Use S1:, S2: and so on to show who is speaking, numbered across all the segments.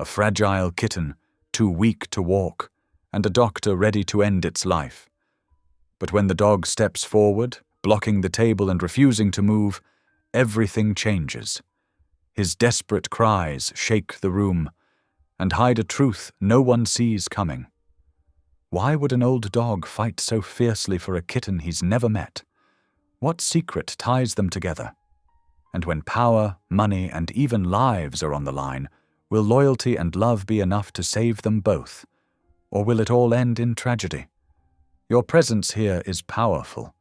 S1: a fragile kitten, too weak to walk, and a doctor ready to end its life. But when the dog steps forward, blocking the table and refusing to move, everything changes. His desperate cries shake the room and hide a truth no one sees coming. Why would an old dog fight so fiercely for a kitten he's never met? What secret ties them together? And when power, money, and even lives are on the line, will loyalty and love be enough to save them both? Or will it all end in tragedy? Your presence here is powerful.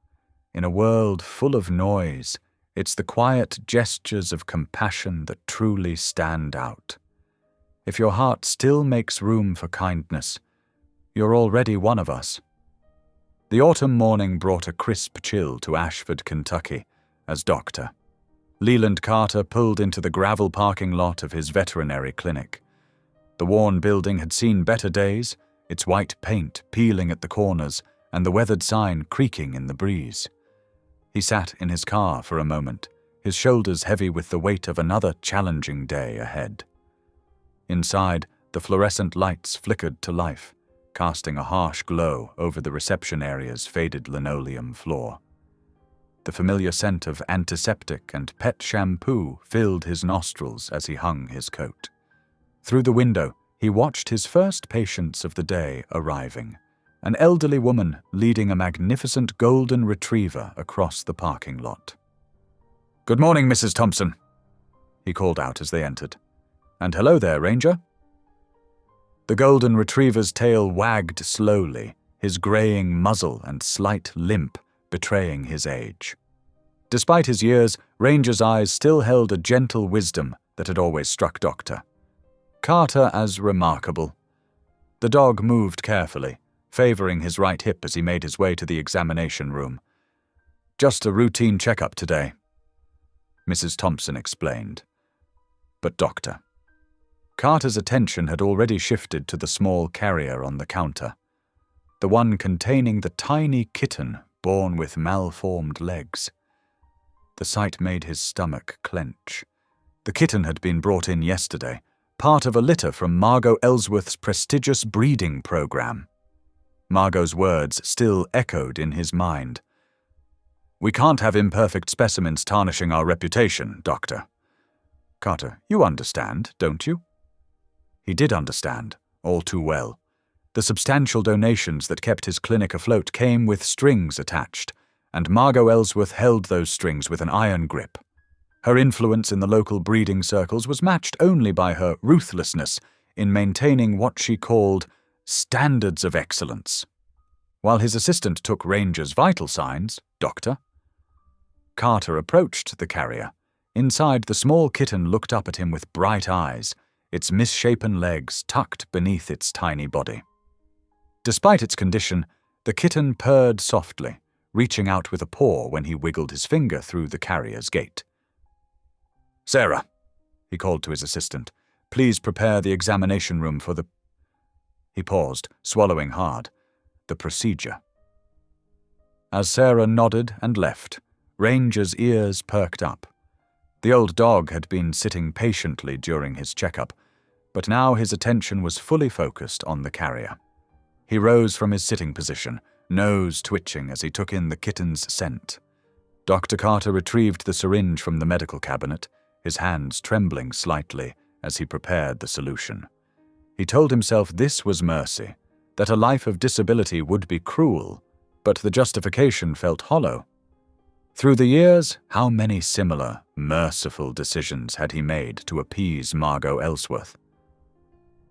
S1: In a world full of noise, it's the quiet gestures of compassion that truly stand out. If your heart still makes room for kindness, you're already one of us. The autumn morning brought a crisp chill to Ashford, Kentucky, as Dr. Leland Carter pulled into the gravel parking lot of his veterinary clinic. The worn building had seen better days, its white paint peeling at the corners and the weathered sign creaking in the breeze. He sat in his car for a moment, his shoulders heavy with the weight of another challenging day ahead. Inside, the fluorescent lights flickered to life, casting a harsh glow over the reception area's faded linoleum floor. The familiar scent of antiseptic and pet shampoo filled his nostrils as he hung his coat. Through the window, he watched his first patients of the day arriving, an elderly woman leading a magnificent golden retriever across the parking lot. "Good morning, Mrs. Thompson," he called out as they entered. "And hello there, Ranger." The golden retriever's tail wagged slowly, his graying muzzle and slight limp betraying his age. Despite his years, Ranger's eyes still held a gentle wisdom that had always struck Dr. Carter as remarkable. The dog moved carefully, favoring his right hip as he made his way to the examination room. "Just a routine checkup today," Mrs. Thompson explained. But Dr. Carter's attention had already shifted to the small carrier on the counter, the one containing the tiny kitten born with malformed legs. The sight made his stomach clench. The kitten had been brought in yesterday, part of a litter from Margo Ellsworth's prestigious breeding program. Margo's words still echoed in his mind. "We can't have imperfect specimens tarnishing our reputation, Doctor." "Carter, you understand, don't you?" He did understand, all too well. The substantial donations that kept his clinic afloat came with strings attached, and Margo Ellsworth held those strings with an iron grip. Her influence in the local breeding circles was matched only by her ruthlessness in maintaining what she called standards of excellence. While his assistant took Ranger's vital signs, Dr. Carter approached the carrier. Inside, the small kitten looked up at him with bright eyes, its misshapen legs tucked beneath its tiny body. Despite its condition, the kitten purred softly, reaching out with a paw when he wiggled his finger through the carrier's gate. "Sarah," he called to his assistant, "please prepare the examination room for the—" He paused, swallowing hard. "The procedure." As Sarah nodded and left, Ranger's ears perked up. The old dog had been sitting patiently during his checkup, but now his attention was fully focused on the carrier. He rose from his sitting position, nose twitching as he took in the kitten's scent. Dr. Carter retrieved the syringe from the medical cabinet, his hands trembling slightly as he prepared the solution. He told himself this was mercy, that a life of disability would be cruel, but the justification felt hollow. Through the years, how many similar, merciful decisions had he made to appease Margo Ellsworth?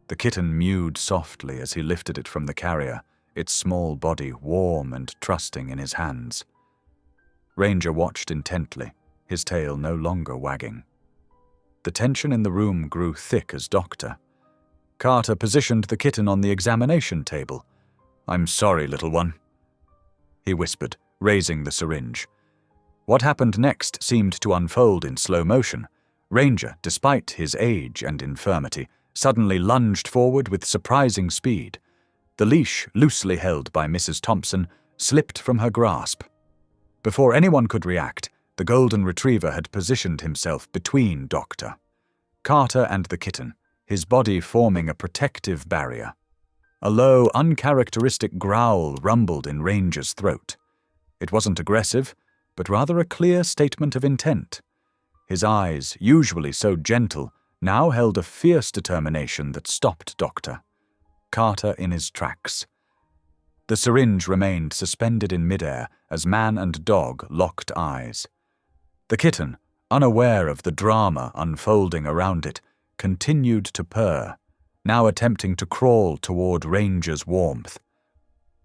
S1: The kitten mewed softly as he lifted it from the carrier, its small body warm and trusting in his hands. Ranger watched intently, his tail no longer wagging. The tension in the room grew thick as Dr. Carter positioned the kitten on the examination table. "I'm sorry, little one," he whispered, raising the syringe. What happened next seemed to unfold in slow motion. Ranger, despite his age and infirmity, suddenly lunged forward with surprising speed. The leash, loosely held by Mrs. Thompson, slipped from her grasp. Before anyone could react, the golden retriever had positioned himself between Dr. Carter and the kitten, his body forming a protective barrier. A low, uncharacteristic growl rumbled in Ranger's throat. It wasn't aggressive, but rather a clear statement of intent. His eyes, usually so gentle, now held a fierce determination that stopped Doctor Carter in his tracks. The syringe remained suspended in midair as man and dog locked eyes. The kitten, unaware of the drama unfolding around it, continued to purr, now attempting to crawl toward Ranger's warmth.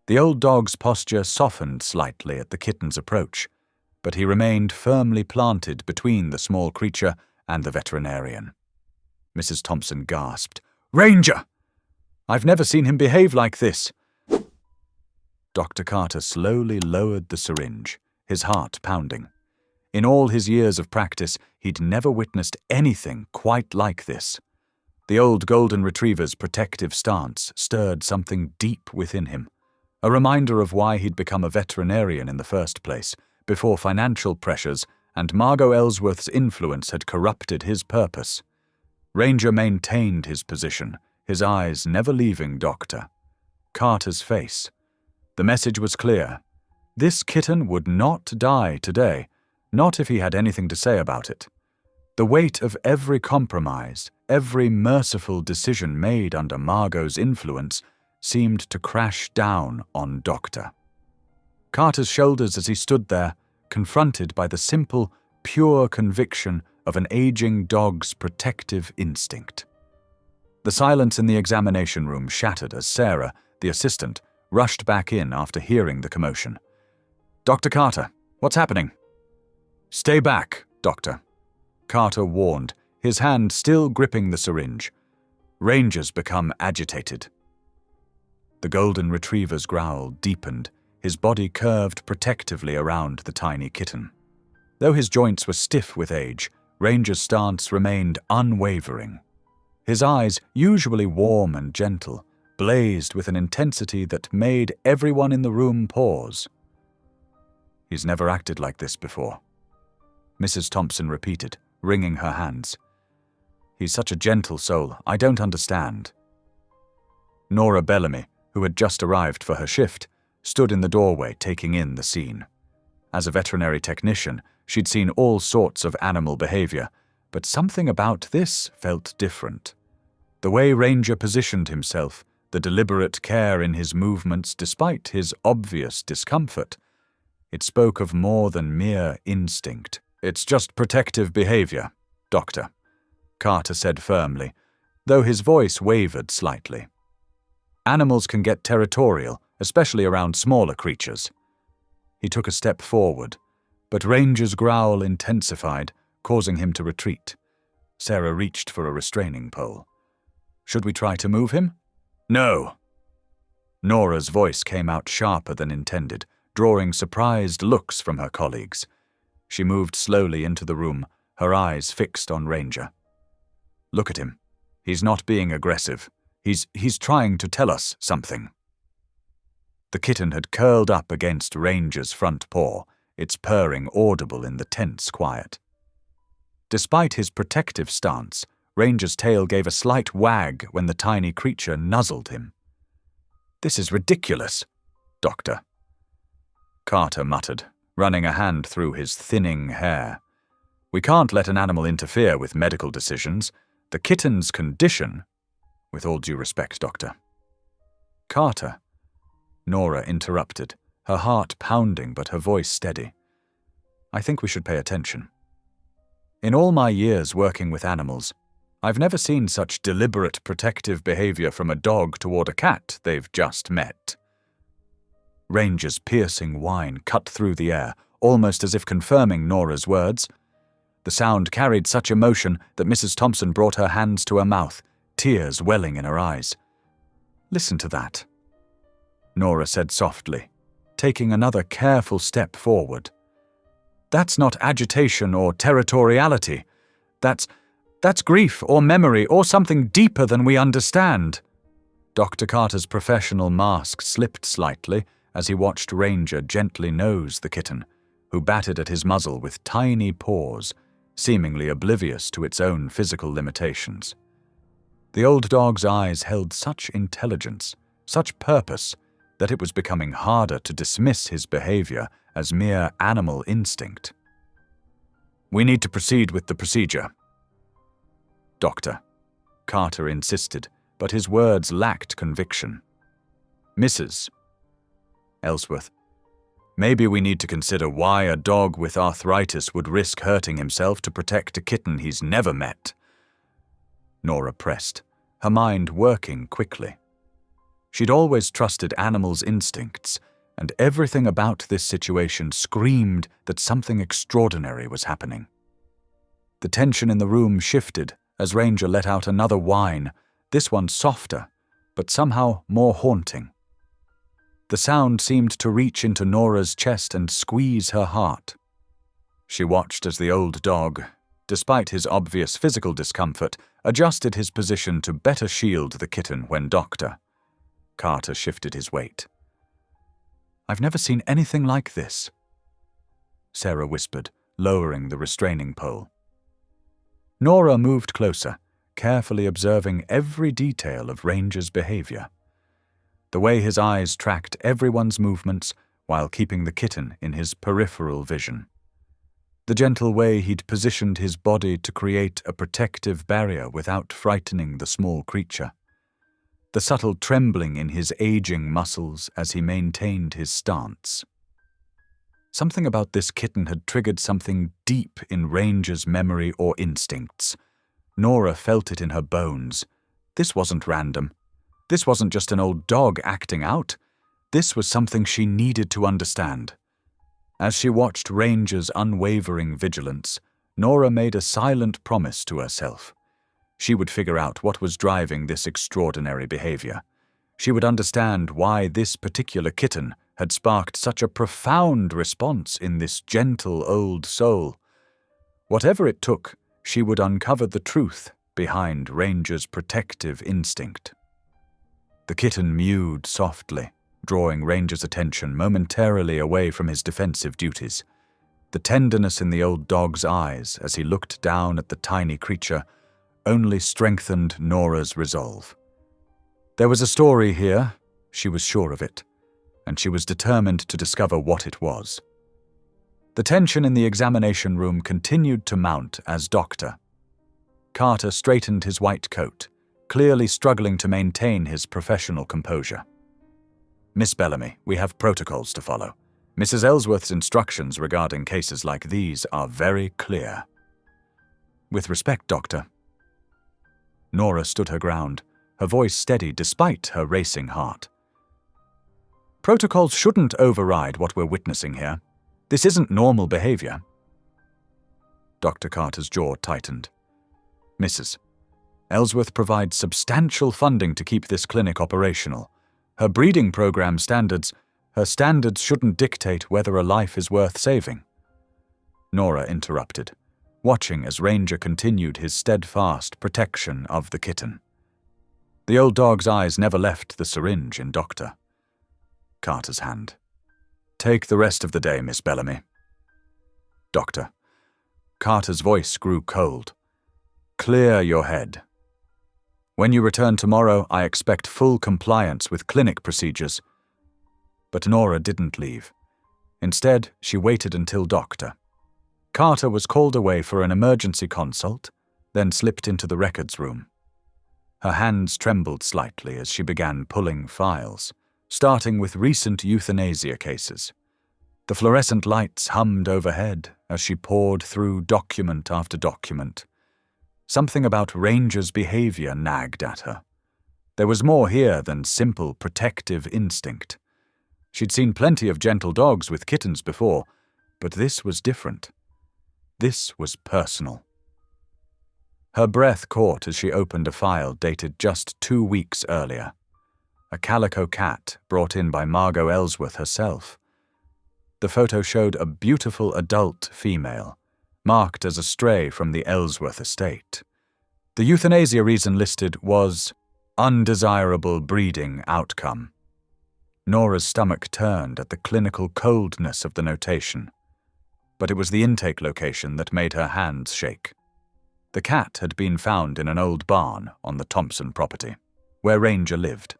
S1: The old dog's posture softened slightly at the kitten's approach, but he remained firmly planted between the small creature and the veterinarian. Mrs. Thompson gasped, "Ranger! I've never seen him behave like this." Dr. Carter slowly lowered the syringe, his heart pounding. In all his years of practice, he'd never witnessed anything quite like this. The old golden retriever's protective stance stirred something deep within him, a reminder of why he'd become a veterinarian in the first place, before financial pressures and Margo Ellsworth's influence had corrupted his purpose. Ranger maintained his position, his eyes never leaving Dr. Carter's face. The message was clear. This kitten would not die today, not if he had anything to say about it. The weight of every compromise, every merciful decision made under Margo's influence seemed to crash down on Dr. Carter's shoulders as he stood there, confronted by the simple, pure conviction of an aging dog's protective instinct. The silence in the examination room shattered as Sarah, the assistant, rushed back in after hearing the commotion. "Dr. Carter, what's happening?" "Stay back, Doctor," Carter warned, his hand still gripping the syringe. "Ranger's become agitated." The golden retriever's growl deepened, his body curved protectively around the tiny kitten. Though his joints were stiff with age, Ranger's stance remained unwavering. His eyes, usually warm and gentle, blazed with an intensity that made everyone in the room pause. "He's never acted like this before," Mrs. Thompson repeated, wringing her hands. "He's such a gentle soul, I don't understand." Nora Bellamy, who had just arrived for her shift, stood in the doorway taking in the scene. As a veterinary technician, she'd seen all sorts of animal behavior, but something about this felt different. The way Ranger positioned himself, the deliberate care in his movements despite his obvious discomfort. It spoke of more than mere instinct. "It's just protective behavior, Doctor," Carter said firmly, though his voice wavered slightly. "Animals can get territorial, especially around smaller creatures." He took a step forward, but Ranger's growl intensified, causing him to retreat. Sarah reached for a restraining pole. "Should we try to move him?" "No." Nora's voice came out sharper than intended, drawing surprised looks from her colleagues. She moved slowly into the room, her eyes fixed on Ranger. "Look at him. He's not being aggressive. He's trying to tell us something." The kitten had curled up against Ranger's front paw, its purring audible in the tense quiet. Despite his protective stance, Ranger's tail gave a slight wag when the tiny creature nuzzled him. "This is ridiculous, Doctor," Carter muttered, running a hand through his thinning hair. "We can't let an animal interfere with medical decisions. The kitten's condition—" "With all due respect, Doctor." "Carter," Nora interrupted, her heart pounding but her voice steady. "I think we should pay attention. In all my years working with animals, I've never seen such deliberate protective behavior from a dog toward a cat they've just met." Ranger's piercing whine cut through the air, almost as if confirming Nora's words. The sound carried such emotion that Mrs. Thompson brought her hands to her mouth, tears welling in her eyes. "Listen to that," Nora said softly, taking another careful step forward. "That's not agitation or territoriality. That's grief or memory or something deeper than we understand." Dr. Carter's professional mask slipped slightly as he watched Ranger gently nose the kitten, who batted at his muzzle with tiny paws, seemingly oblivious to its own physical limitations. The old dog's eyes held such intelligence, such purpose, that it was becoming harder to dismiss his behavior as mere animal instinct. "We need to proceed with the procedure." "Doctor," Carter insisted, but his words lacked conviction. "Mrs. Ellsworth, maybe we need to consider why a dog with arthritis would risk hurting himself to protect a kitten he's never met." Nora pressed, her mind working quickly. She'd always trusted animals' instincts, and everything about this situation screamed that something extraordinary was happening. The tension in the room shifted as Ranger let out another whine, this one softer, but somehow more haunting. The sound seemed to reach into Nora's chest and squeeze her heart. She watched as the old dog, despite his obvious physical discomfort, adjusted his position to better shield the kitten when Dr. Carter shifted his weight. "I've never seen anything like this," Sarah whispered, lowering the restraining pole. Nora moved closer, carefully observing every detail of Ranger's behavior. The way his eyes tracked everyone's movements while keeping the kitten in his peripheral vision. The gentle way he'd positioned his body to create a protective barrier without frightening the small creature. The subtle trembling in his aging muscles as he maintained his stance. Something about this kitten had triggered something deep in Ranger's memory or instincts. Nora felt it in her bones. This wasn't random. This wasn't just an old dog acting out. This was something she needed to understand. As she watched Ranger's unwavering vigilance, Nora made a silent promise to herself. She would figure out what was driving this extraordinary behavior. She would understand why this particular kitten had sparked such a profound response in this gentle old soul. Whatever it took, she would uncover the truth behind Ranger's protective instinct. The kitten mewed softly, drawing Ranger's attention momentarily away from his defensive duties. The tenderness in the old dog's eyes as he looked down at the tiny creature only strengthened Nora's resolve. There was a story here, she was sure of it, and she was determined to discover what it was. The tension in the examination room continued to mount as Dr. Carter straightened his white coat, clearly struggling to maintain his professional composure. "Miss Bellamy, we have protocols to follow. Mrs. Ellsworth's instructions regarding cases like these are very clear." "With respect, Doctor." Nora stood her ground, her voice steady despite her racing heart. "Protocols shouldn't override what we're witnessing here. This isn't normal behavior." Dr. Carter's jaw tightened. "Mrs. Ellsworth provides substantial funding to keep this clinic operational. Her breeding program standards shouldn't dictate whether a life is worth saving." Nora interrupted, watching as Ranger continued his steadfast protection of the kitten. The old dog's eyes never left the syringe in Dr. Carter's hand. "Take the rest of the day, Miss Bellamy." "Doctor." Carter's voice grew cold. "Clear your head. When you return tomorrow, I expect full compliance with clinic procedures." But Nora didn't leave. Instead, she waited until Dr. Carter was called away for an emergency consult, then slipped into the records room. Her hands trembled slightly as she began pulling files, starting with recent euthanasia cases. The fluorescent lights hummed overhead as she poured through document after document. Something about Ranger's behavior nagged at her. There was more here than simple protective instinct. She'd seen plenty of gentle dogs with kittens before, but this was different. This was personal. Her breath caught as she opened a file dated just 2 weeks earlier. A calico cat brought in by Margo Ellsworth herself. The photo showed a beautiful adult female, marked as a stray from the Ellsworth estate. The euthanasia reason listed was undesirable breeding outcome. Nora's stomach turned at the clinical coldness of the notation, but it was the intake location that made her hands shake. The cat had been found in an old barn on the Thompson property, where Ranger lived.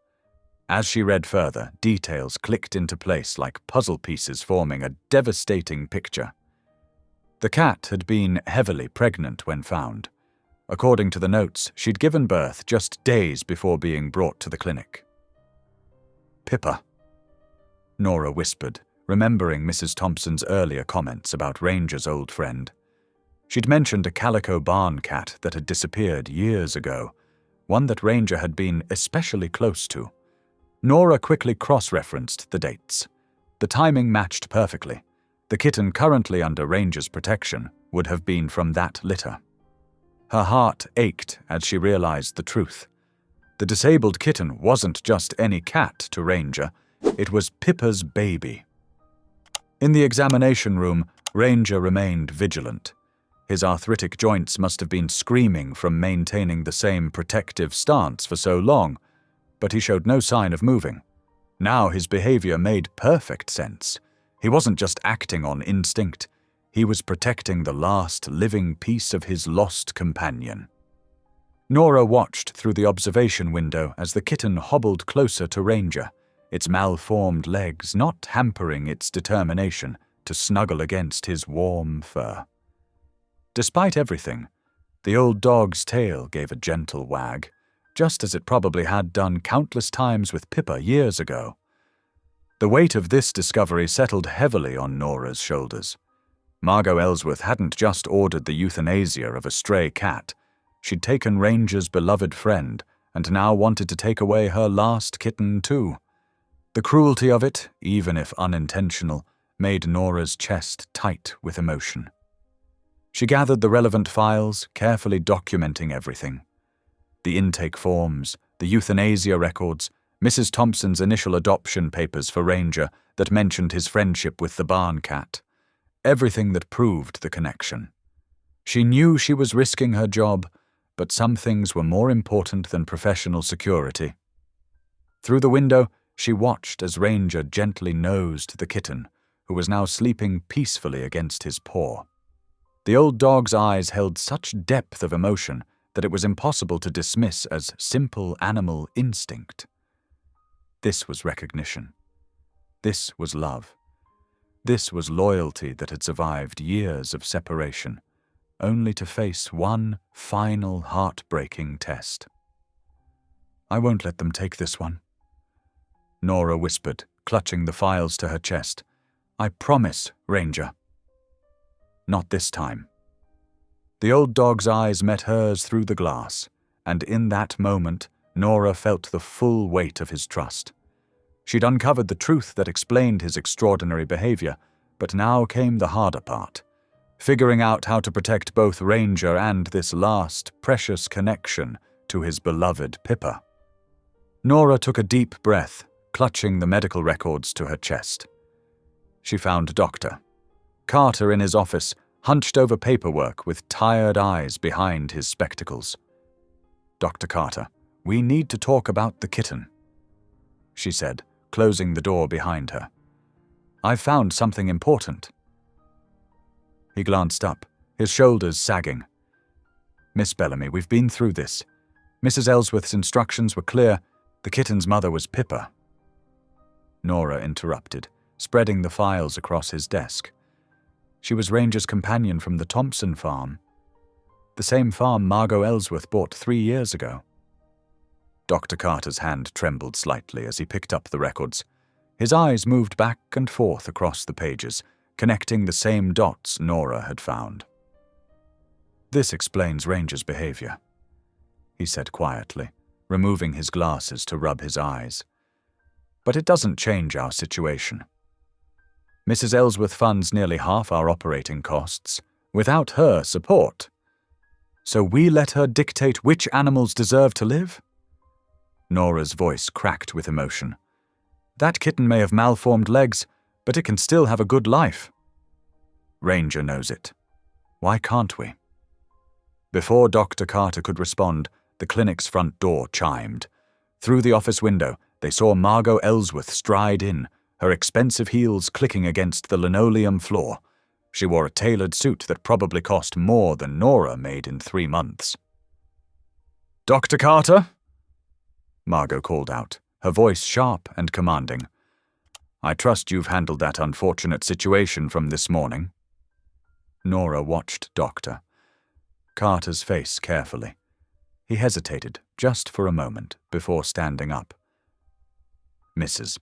S1: As she read further, details clicked into place like puzzle pieces forming a devastating picture. The cat had been heavily pregnant when found. According to the notes, she'd given birth just days before being brought to the clinic. "Pippa," Nora whispered, remembering Mrs. Thompson's earlier comments about Ranger's old friend. She'd mentioned a calico barn cat that had disappeared years ago, one that Ranger had been especially close to. Nora quickly cross-referenced the dates. The timing matched perfectly. The kitten currently under Ranger's protection would have been from that litter. Her heart ached as she realized the truth. The disabled kitten wasn't just any cat to Ranger, it was Pippa's baby. In the examination room, Ranger remained vigilant. His arthritic joints must have been screaming from maintaining the same protective stance for so long, but he showed no sign of moving. Now his behavior made perfect sense. He wasn't just acting on instinct. He was protecting the last living piece of his lost companion. Nora watched through the observation window as the kitten hobbled closer to Ranger, its malformed legs not hampering its determination to snuggle against his warm fur. Despite everything, the old dog's tail gave a gentle wag, just as it probably had done countless times with Pippa years ago. The weight of this discovery settled heavily on Nora's shoulders. Margo Ellsworth hadn't just ordered the euthanasia of a stray cat. She'd taken Ranger's beloved friend and now wanted to take away her last kitten too. The cruelty of it, even if unintentional, made Nora's chest tight with emotion. She gathered the relevant files, carefully documenting everything. The intake forms, the euthanasia records, Mrs. Thompson's initial adoption papers for Ranger that mentioned his friendship with the barn cat. Everything that proved the connection. She knew she was risking her job, but some things were more important than professional security. Through the window, she watched as Ranger gently nosed the kitten, who was now sleeping peacefully against his paw. The old dog's eyes held such depth of emotion that it was impossible to dismiss as simple animal instinct. This was recognition. This was love. This was loyalty that had survived years of separation, only to face one final heartbreaking test. "I won't let them take this one," Nora whispered, clutching the files to her chest. "I promise, Ranger." Not this time. The old dog's eyes met hers through the glass, and in that moment, Nora felt the full weight of his trust. She'd uncovered the truth that explained his extraordinary behavior, but now came the harder part, figuring out how to protect both Ranger and this last, precious connection to his beloved Pippa. Nora took a deep breath, clutching the medical records to her chest. She found Dr. Carter in his office, hunched over paperwork with tired eyes behind his spectacles. "Dr. Carter, we need to talk about the kitten," she said, closing the door behind her. "I've found something important." He glanced up, his shoulders sagging. "Miss Bellamy, we've been through this. Mrs. Ellsworth's instructions were clear. The kitten's mother was Pippa." Nora interrupted, spreading the files across his desk. She was Ranger's companion from the Thompson farm, the same farm Margo Ellsworth bought 3 years ago. Dr. Carter's hand trembled slightly as he picked up the records. His eyes moved back and forth across the pages, connecting the same dots Nora had found. "This explains Ranger's behavior," he said quietly, removing his glasses to rub his eyes. "But it doesn't change our situation. Mrs. Ellsworth funds nearly half our operating costs, without her support. So we let her dictate which animals deserve to live?" Nora's voice cracked with emotion. "That kitten may have malformed legs, but it can still have a good life. Ranger knows it. Why can't we?" Before Dr. Carter could respond, the clinic's front door chimed. Through the office window, they saw Margo Ellsworth stride in, her expensive heels clicking against the linoleum floor. She wore a tailored suit that probably cost more than Nora made in 3 months. "Dr. Carter?" Margo called out, her voice sharp and commanding. "I trust you've handled that unfortunate situation from this morning." Nora watched Doctor Carter's face carefully. He hesitated just for a moment before standing up. "Mrs.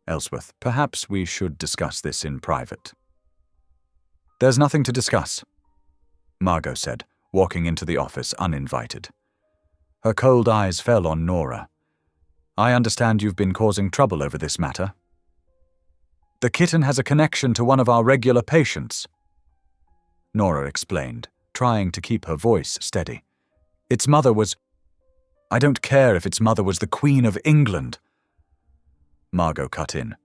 S1: Ellsworth, perhaps we should discuss this in private." "There's nothing to discuss," Margo said, walking into the office uninvited. Her cold eyes fell on Nora. "I understand you've been causing trouble over this matter." "The kitten has a connection to one of our regular patients," Nora explained, trying to keep her voice steady. "Its mother was— I don't care if its mother was the Queen of England." Margo cut in.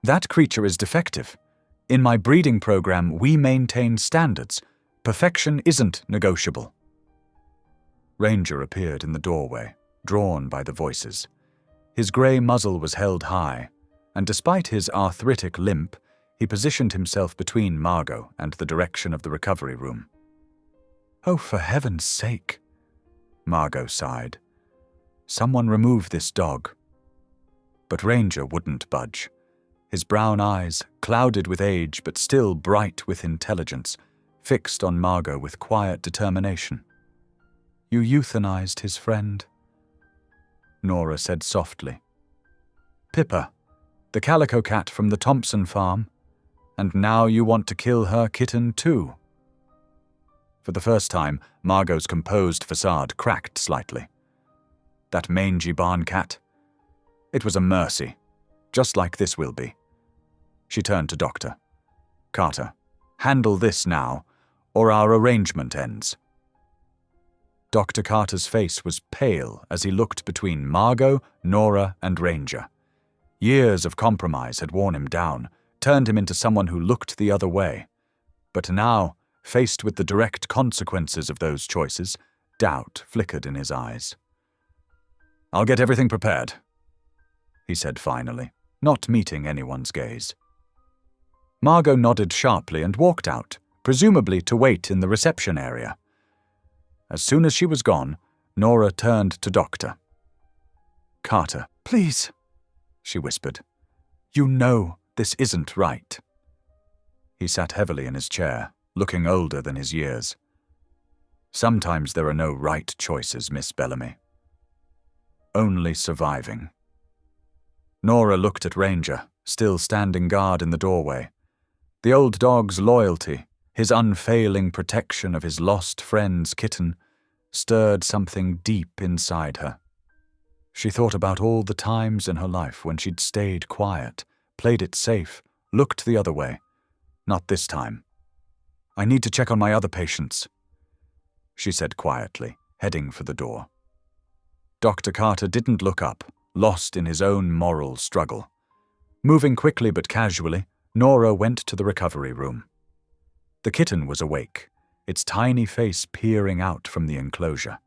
S1: "That creature is defective. In my breeding program, we maintain standards. Perfection isn't negotiable." Ranger appeared in the doorway, drawn by the voices. His grey muzzle was held high, and despite his arthritic limp, he positioned himself between Margo and the direction of the recovery room. "Oh, for heaven's sake," Margo sighed. "Someone remove this dog." But Ranger wouldn't budge. His brown eyes, clouded with age but still bright with intelligence, fixed on Margo with quiet determination. "You euthanized his friend," Nora said softly. "Pippa, the calico cat from the Thompson farm, and now you want to kill her kitten too." For the first time, Margo's composed facade cracked slightly. That mangy barn cat. It was a mercy, just like this will be. She turned to Dr. Carter. "Handle this now, or our arrangement ends." Dr. Carter's face was pale as he looked between Margo, Nora, and Ranger. Years of compromise had worn him down, turned him into someone who looked the other way. But now, faced with the direct consequences of those choices, doubt flickered in his eyes. "I'll get everything prepared," he said finally, not meeting anyone's gaze. Margo nodded sharply and walked out, presumably to wait in the reception area. As soon as she was gone, Nora turned to Dr. Carter. "Please," she whispered. "You know this isn't right." He sat heavily in his chair, looking older than his years. "Sometimes there are no right choices, Miss Bellamy. Only surviving." Nora looked at Ranger, still standing guard in the doorway. The old dog's loyalty, his unfailing protection of his lost friend's kitten, stirred something deep inside her. She thought about all the times in her life when she'd stayed quiet, played it safe, looked the other way. Not this time. "I need to check on my other patients," she said quietly, heading for the door. Dr. Carter didn't look up, lost in his own moral struggle. Moving quickly but casually, Nora went to the recovery room. The kitten was awake, its tiny face peering out from the enclosure.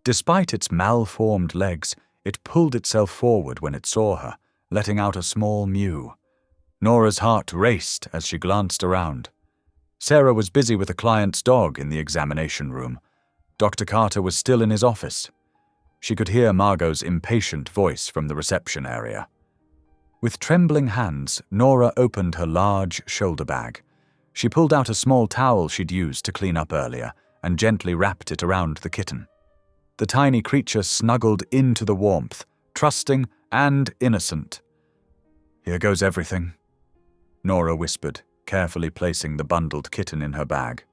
S1: Despite its malformed legs, it pulled itself forward when it saw her, letting out a small mew. Nora's heart raced as she glanced around. Sarah was busy with a client's dog in the examination room. Dr. Carter was still in his office. She could hear Margo's impatient voice from the reception area. With trembling hands, Nora opened her large shoulder bag. She pulled out a small towel she'd used to clean up earlier and gently wrapped it around the kitten. The tiny creature snuggled into the warmth, trusting and innocent. "Here goes everything," Nora whispered, carefully placing the bundled kitten in her bag.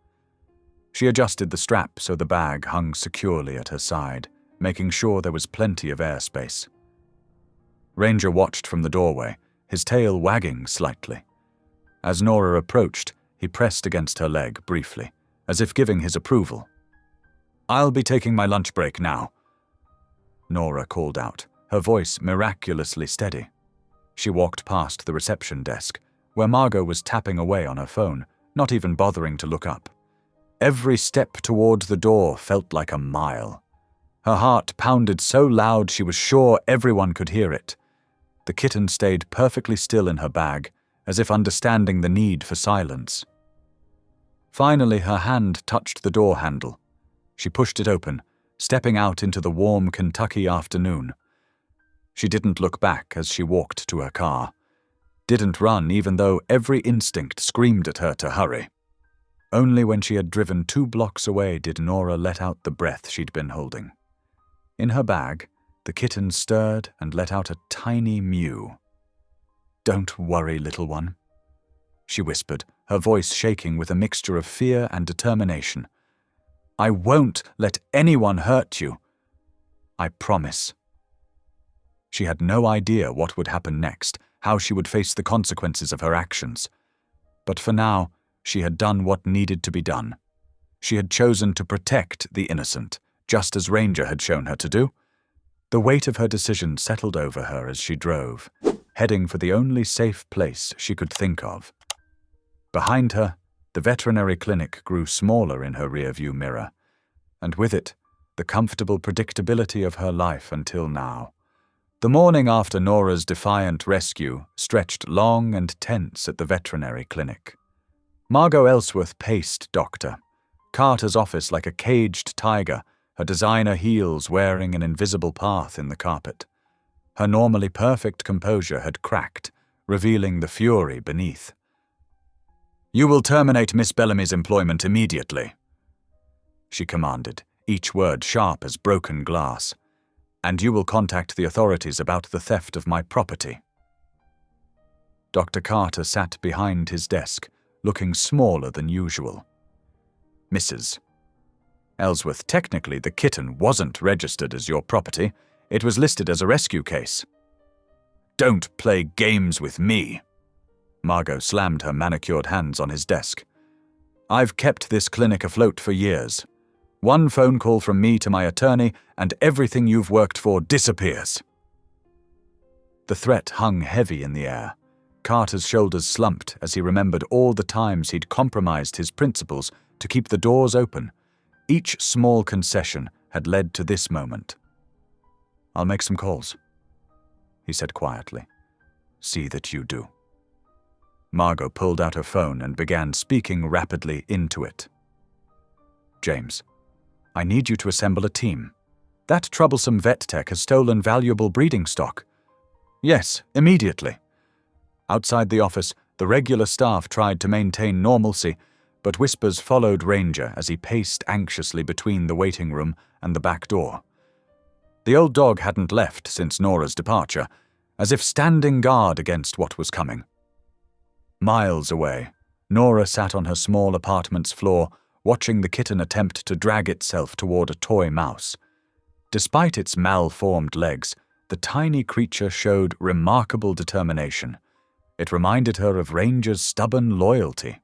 S1: She adjusted the strap so the bag hung securely at her side, making sure there was plenty of airspace. Ranger watched from the doorway, his tail wagging slightly. As Nora approached, he pressed against her leg briefly, as if giving his approval. "I'll be taking my lunch break now," Nora called out, her voice miraculously steady. She walked past the reception desk, where Margo was tapping away on her phone, not even bothering to look up. Every step towards the door felt like a mile. Her heart pounded so loud she was sure everyone could hear it. The kitten stayed perfectly still in her bag, as if understanding the need for silence. Finally, her hand touched the door handle. She pushed it open, stepping out into the warm Kentucky afternoon. She didn't look back as she walked to her car. Didn't run even though every instinct screamed at her to hurry. Only when she had driven 2 blocks away did Nora let out the breath she'd been holding. In her bag, the kitten stirred and let out a tiny mew. "Don't worry, little one," she whispered, her voice shaking with a mixture of fear and determination. "I won't let anyone hurt you. I promise." She had no idea what would happen next, how she would face the consequences of her actions. But for now, she had done what needed to be done. She had chosen to protect the innocent, just as Ranger had shown her to do. The weight of her decision settled over her as she drove, heading for the only safe place she could think of. Behind her, the veterinary clinic grew smaller in her rearview mirror, and with it, the comfortable predictability of her life until now. The morning after Nora's defiant rescue stretched long and tense at the veterinary clinic. Margo Ellsworth paced Doctor Carter's office like a caged tiger, her designer heels wearing an invisible path in the carpet. Her normally perfect composure had cracked, revealing the fury beneath. "You will terminate Miss Bellamy's employment immediately," she commanded, each word sharp as broken glass. "And you will contact the authorities about the theft of my property." Dr. Carter sat behind his desk, looking smaller than usual. "Mrs. Ellsworth, technically the kitten wasn't registered as your property. It was listed as a rescue case." "Don't play games with me." Margo slammed her manicured hands on his desk. "I've kept this clinic afloat for years. One phone call from me to my attorney, and everything you've worked for disappears." The threat hung heavy in the air. Carter's shoulders slumped as he remembered all the times he'd compromised his principles to keep the doors open. Each small concession had led to this moment. "I'll make some calls," he said quietly. "See that you do." Margo pulled out her phone and began speaking rapidly into it. "James, I need you to assemble a team. That troublesome vet tech has stolen valuable breeding stock." "Yes, immediately." Outside the office, the regular staff tried to maintain normalcy, but whispers followed Ranger as he paced anxiously between the waiting room and the back door. The old dog hadn't left since Nora's departure, as if standing guard against what was coming. Miles away, Nora sat on her small apartment's floor, watching the kitten attempt to drag itself toward a toy mouse. Despite its malformed legs, the tiny creature showed remarkable determination. It reminded her of Ranger's stubborn loyalty.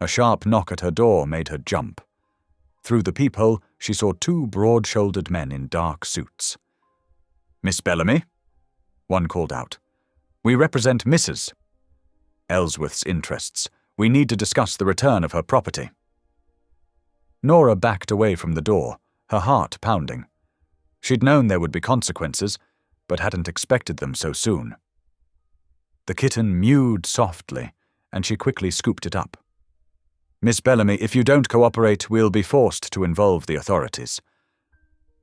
S1: A sharp knock at her door made her jump. Through the peephole, she saw 2 broad-shouldered men in dark suits. "Miss Bellamy?" one called out. "We represent Mrs. Ellsworth's interests. We need to discuss the return of her property." Nora backed away from the door, her heart pounding. She'd known there would be consequences, but hadn't expected them so soon. The kitten mewed softly, and she quickly scooped it up. "Miss Bellamy, if you don't cooperate, we'll be forced to involve the authorities."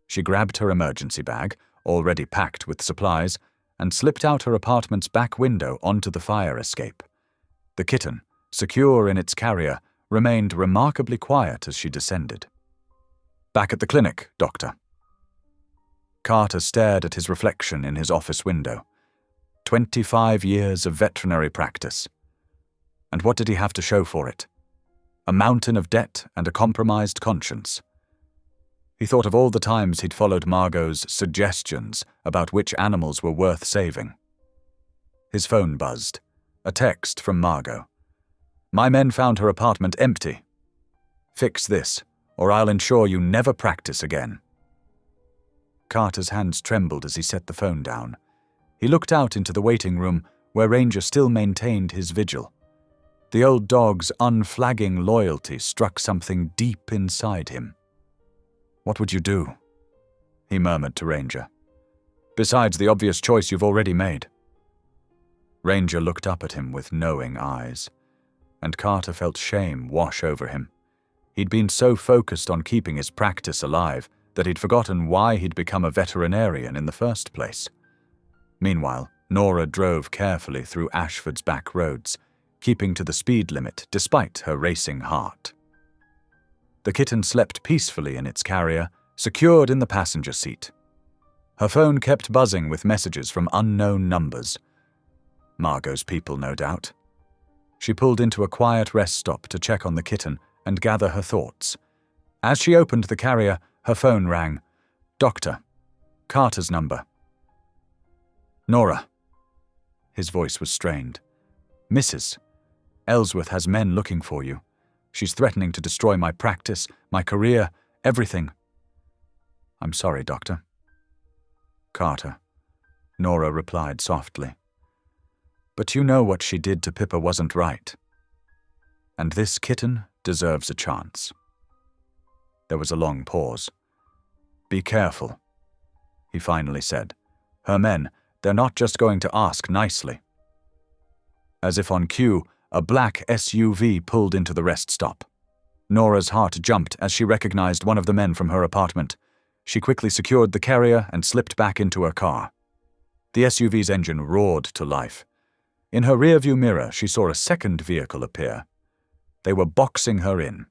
S1: She grabbed her emergency bag, already packed with supplies, and slipped out her apartment's back window onto the fire escape. The kitten, secure in its carrier, remained remarkably quiet as she descended. "Back at the clinic, Doctor." Carter stared at his reflection in his office window. 25 years of veterinary practice. And what did he have to show for it? A mountain of debt and a compromised conscience. He thought of all the times he'd followed Margo's suggestions about which animals were worth saving. His phone buzzed. A text from Margo. "My men found her apartment empty. Fix this, or I'll ensure you never practice again." Carter's hands trembled as he set the phone down. He looked out into the waiting room where Ranger still maintained his vigil. The old dog's unflagging loyalty struck something deep inside him. "What would you do?" he murmured to Ranger. "Besides the obvious choice you've already made." Ranger looked up at him with knowing eyes, and Carter felt shame wash over him. He'd been so focused on keeping his practice alive that he'd forgotten why he'd become a veterinarian in the first place. Meanwhile, Nora drove carefully through Ashford's back roads, keeping to the speed limit despite her racing heart. The kitten slept peacefully in its carrier, secured in the passenger seat. Her phone kept buzzing with messages from unknown numbers. Margo's people, no doubt. She pulled into a quiet rest stop to check on the kitten and gather her thoughts. As she opened the carrier, her phone rang. Doctor. Carter's number. Nora. His voice was strained. Mrs. Ellsworth has men looking for you. She's threatening to destroy my practice, my career, everything. I'm sorry, Doctor. Carter. Nora replied softly. But you know what she did to Pippa wasn't right. And this kitten deserves a chance. There was a long pause. Be careful, he finally said. Her men, they're not just going to ask nicely. As if on cue, a black SUV pulled into the rest stop. Nora's heart jumped as she recognized one of the men from her apartment. She quickly secured the carrier and slipped back into her car. The SUV's engine roared to life. In her rearview mirror, she saw a second vehicle appear. They were boxing her in.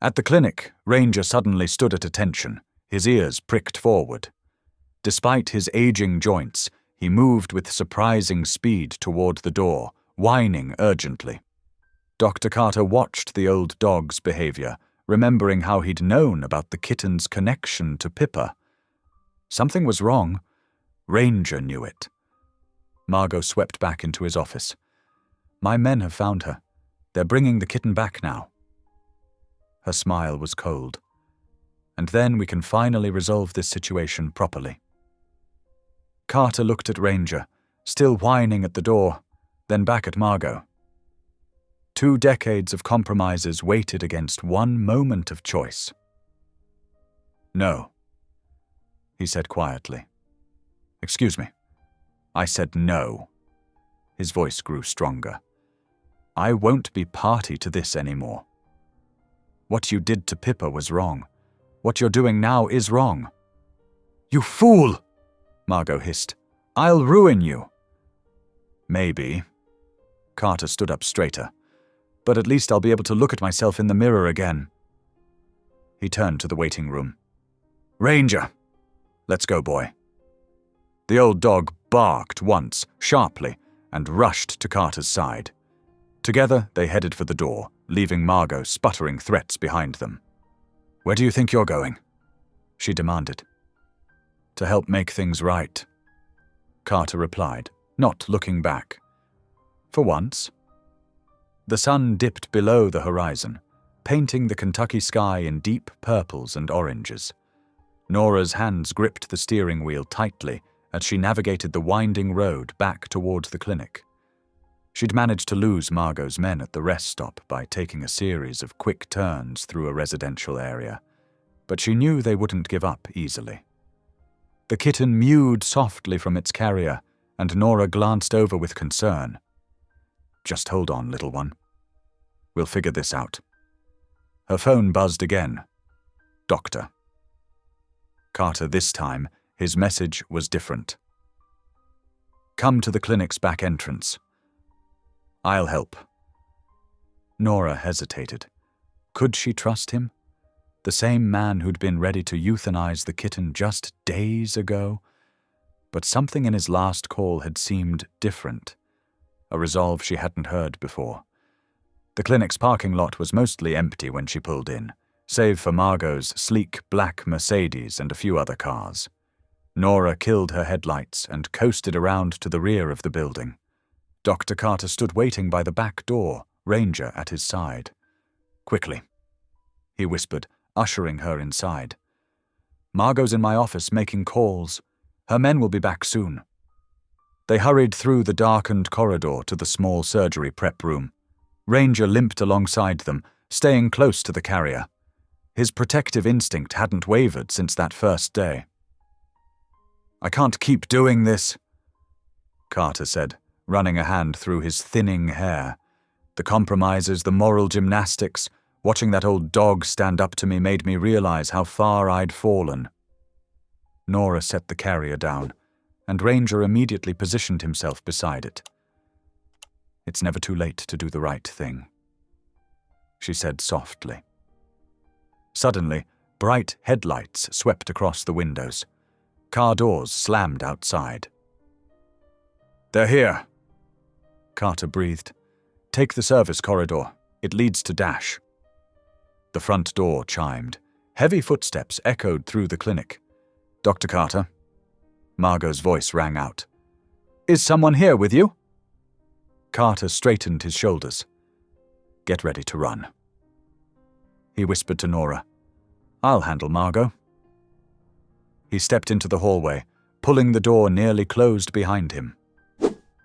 S1: At the clinic, Ranger suddenly stood at attention, his ears pricked forward. Despite his aging joints, he moved with surprising speed toward the door, whining urgently. Dr. Carter watched the old dog's behavior, remembering how he'd known about the kitten's connection to Pippa. Something was wrong. Ranger knew it. Margo swept back into his office. My men have found her. They're bringing the kitten back now. Her smile was cold. And then we can finally resolve this situation properly. Carter looked at Ranger, still whining at the door, then back at Margo. 2 decades of compromises weighted against one moment of choice. No, he said quietly. Excuse me. I said no. His voice grew stronger. I won't be party to this anymore. What you did to Pippa was wrong. What you're doing now is wrong. You fool! Margo hissed. I'll ruin you. Maybe. Carter stood up straighter. But at least I'll be able to look at myself in the mirror again. He turned to the waiting room. Ranger! Let's go, boy. The old dog barked once, sharply, and rushed to Carter's side. Together, they headed for the door, leaving Margo sputtering threats behind them. Where do you think you're going? She demanded. To help make things right. Carter replied, not looking back. For once. The sun dipped below the horizon, painting the Kentucky sky in deep purples and oranges. Nora's hands gripped the steering wheel tightly as she navigated the winding road back towards the clinic. She'd managed to lose Margo's men at the rest stop by taking a series of quick turns through a residential area, but she knew they wouldn't give up easily. The kitten mewed softly from its carrier, and Nora glanced over with concern. Just hold on, little one. We'll figure this out. Her phone buzzed again. Doctor. Carter this time, his message was different. Come to the clinic's back entrance. I'll help. Nora hesitated. Could she trust him? The same man who'd been ready to euthanize the kitten just days ago? But something in his last call had seemed different, a resolve she hadn't heard before. The clinic's parking lot was mostly empty when she pulled in, save for Margo's sleek black Mercedes and a few other cars. Nora killed her headlights and coasted around to the rear of the building. Dr. Carter stood waiting by the back door, Ranger at his side. Quickly, he whispered, ushering her inside. Margo's in my office making calls. Her men will be back soon. They hurried through the darkened corridor to the small surgery prep room. Ranger limped alongside them, staying close to the carrier. His protective instinct hadn't wavered since that first day. I can't keep doing this, Carter said, running a hand through his thinning hair. The compromises, the moral gymnastics, watching that old dog stand up to me made me realize how far I'd fallen. Nora set the carrier down, and Ranger immediately positioned himself beside it. "It's never too late to do the right thing," she said softly. Suddenly, bright headlights swept across the windows. Car doors slammed outside. "They're here," Carter breathed. "Take the service corridor. It leads to Dash." The front door chimed. Heavy footsteps echoed through the clinic. "Dr. Carter?" Margo's voice rang out. "Is someone here with you?" Carter straightened his shoulders. "Get ready to run." He whispered to Nora, "I'll handle Margo." He stepped into the hallway, pulling the door nearly closed behind him.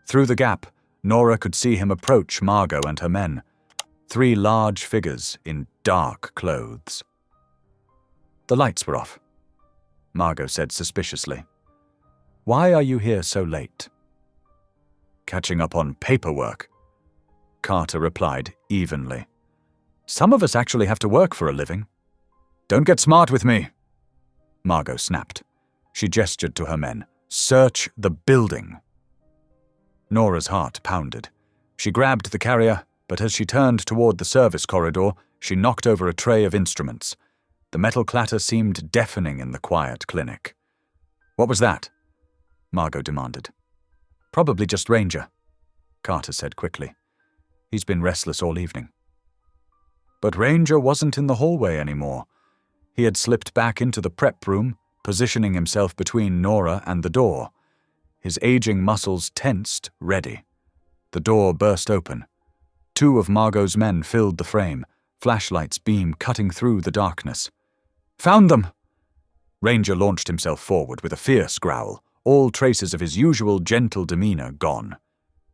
S1: Through the gap, Nora could see him approach Margo and her men, 3 large figures in dark clothes. "The lights were off," Margo said suspiciously. "Why are you here so late?" "Catching up on paperwork," Carter replied evenly. "Some of us actually have to work for a living." "Don't get smart with me," Margo snapped. She gestured to her men. "Search the building." Nora's heart pounded. She grabbed the carrier, but as she turned toward the service corridor, she knocked over a tray of instruments. The metal clatter seemed deafening in the quiet clinic. "What was that?" Margo demanded. "Probably just Ranger," Carter said quickly. "He's been restless all evening." But Ranger wasn't in the hallway anymore. He had slipped back into the prep room, positioning himself between Nora and the door. His aging muscles tensed, ready. The door burst open. 2 of Margo's men filled the frame, flashlight's beam cutting through the darkness. "Found them!" Ranger launched himself forward with a fierce growl, all traces of his usual gentle demeanor gone.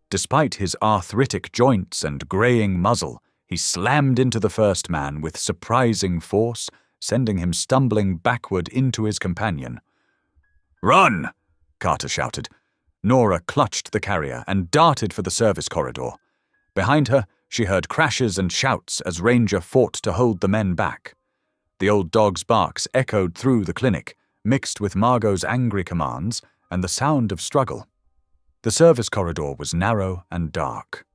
S1: Despite his arthritic joints and graying muzzle, he slammed into the first man with surprising force, sending him stumbling backward into his companion. "Run!" Carter shouted. Nora clutched the carrier and darted for the service corridor. Behind her, she heard crashes and shouts as Ranger fought to hold the men back. The old dog's barks echoed through the clinic, mixed with Margo's angry commands and the sound of struggle. The service corridor was narrow and dark.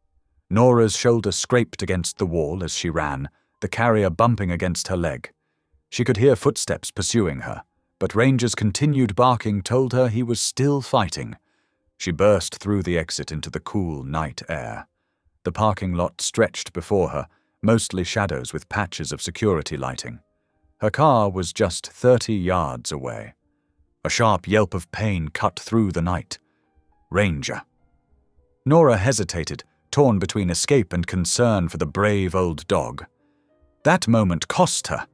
S1: Nora's shoulder scraped against the wall as she ran, the carrier bumping against her leg. She could hear footsteps pursuing her, but Ranger's continued barking told her he was still fighting. She burst through the exit into the cool night air. The parking lot stretched before her, mostly shadows with patches of security lighting. Her car was just 30 yards away. A sharp yelp of pain cut through the night. Ranger. Nora hesitated, torn between escape and concern for the brave old dog. That moment cost her.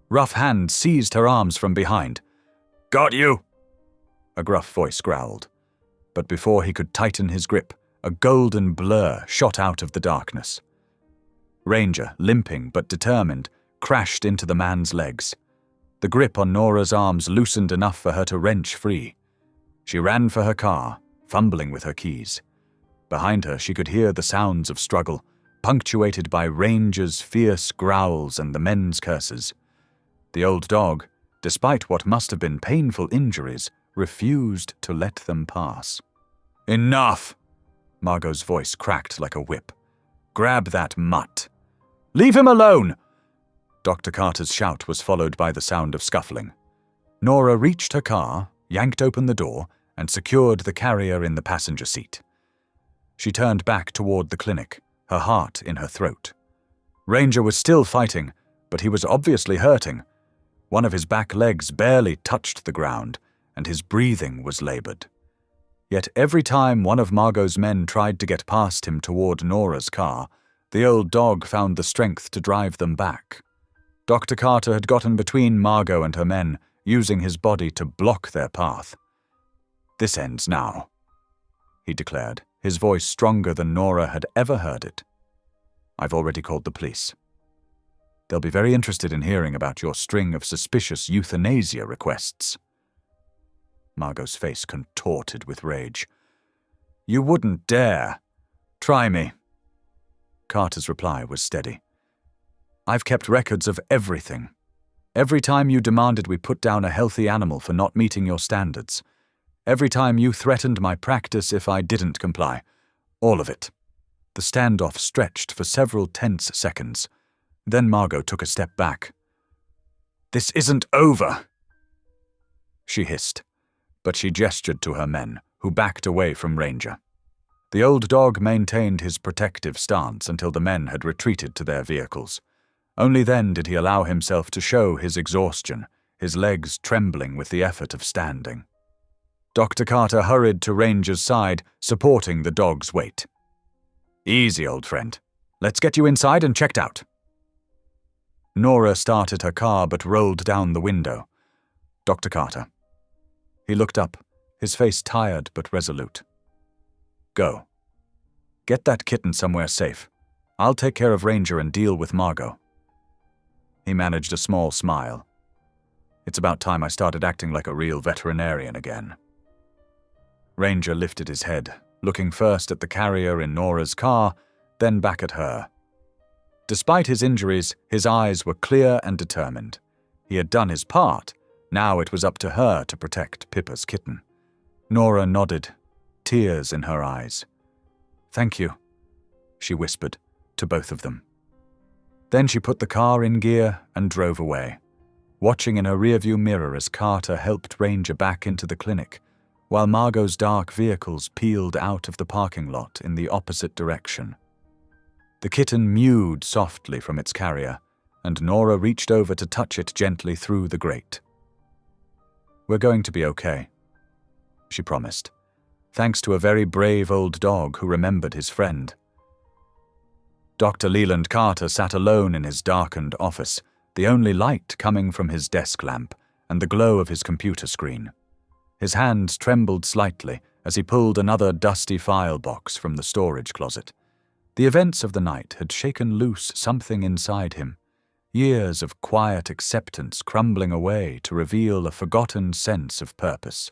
S1: Rough hands seized her arms from behind. "Got you!" a gruff voice growled. But before he could tighten his grip, a golden blur shot out of the darkness. Ranger, limping but determined, crashed into the man's legs. The grip on Nora's arms loosened enough for her to wrench free. She ran for her car, fumbling with her keys. Behind her, she could hear the sounds of struggle, punctuated by Ranger's fierce growls and the men's curses. The old dog, despite what must have been painful injuries, refused to let them pass. "Enough!" Margo's voice cracked like a whip. "Grab that mutt." "Leave him alone!" Dr. Carter's shout was followed by the sound of scuffling. Nora reached her car, yanked open the door, and secured the carrier in the passenger seat. She turned back toward the clinic, her heart in her throat. Ranger was still fighting, but he was obviously hurting. One of his back legs barely touched the ground, and his breathing was labored. Yet every time one of Margo's men tried to get past him toward Nora's car, the old dog found the strength to drive them back. Dr. Carter had gotten between Margo and her men, using his body to block their path. "This ends now," he declared, his voice stronger than Nora had ever heard it. "I've already called the police. They'll be very interested in hearing about your string of suspicious euthanasia requests." Margo's face contorted with rage. You wouldn't dare. Try me. Carter's reply was steady. I've kept records of everything. Every time you demanded we put down a healthy animal for not meeting your standards. Every time you threatened my practice if I didn't comply. All of it. The standoff stretched for several tense seconds. Then Margo took a step back. This isn't over, she hissed, but she gestured to her men, who backed away from Ranger. The old dog maintained his protective stance until the men had retreated to their vehicles. Only then did he allow himself to show his exhaustion, his legs trembling with the effort of standing. Dr. Carter hurried to Ranger's side, supporting the dog's weight. Easy, old friend. Let's get you inside and checked out. Nora started her car but rolled down the window. Dr. Carter. He looked up, his face tired but resolute. Go. Get that kitten somewhere safe. I'll take care of Ranger and deal with Margo. He managed a small smile. It's about time I started acting like a real veterinarian again. Ranger lifted his head, looking first at the carrier in Nora's car, then back at her. Despite his injuries, his eyes were clear and determined. He had done his part. Now it was up to her to protect Pippa's kitten. Nora nodded, tears in her eyes. Thank you, she whispered to both of them. Then she put the car in gear and drove away, watching in her rearview mirror as Carter helped Ranger back into the clinic, while Margo's dark vehicles peeled out of the parking lot in the opposite direction. The kitten mewed softly from its carrier, and Nora reached over to touch it gently through the grate. We're going to be okay, she promised, thanks to a very brave old dog who remembered his friend. Dr. Leland Carter sat alone in his darkened office, the only light coming from his desk lamp and the glow of his computer screen. His hands trembled slightly as he pulled another dusty file box from the storage closet. The events of the night had shaken loose something inside him, years of quiet acceptance crumbling away to reveal a forgotten sense of purpose.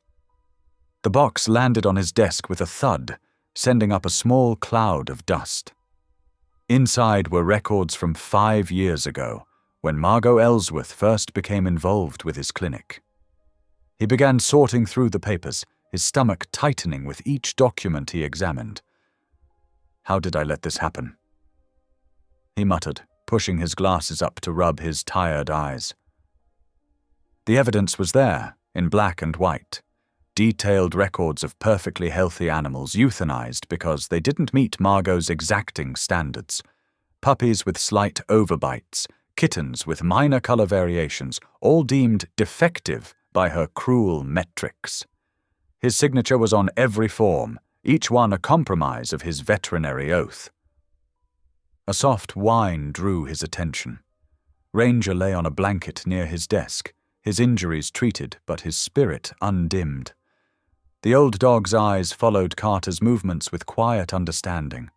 S1: The box landed on his desk with a thud, sending up a small cloud of dust. Inside were records from 5 years ago, when Margo Ellsworth first became involved with his clinic. He began sorting through the papers, his stomach tightening with each document he examined. How did I let this happen? He muttered, pushing his glasses up to rub his tired eyes. The evidence was there, in black and white. Detailed records of perfectly healthy animals euthanized because they didn't meet Margo's exacting standards. Puppies with slight overbites, kittens with minor color variations, all deemed defective by her cruel metrics. His signature was on every form, each one a compromise of his veterinary oath. A soft whine drew his attention. Ranger lay on a blanket near his desk, his injuries treated but his spirit undimmed. The old dog's eyes followed Carter's movements with quiet understanding.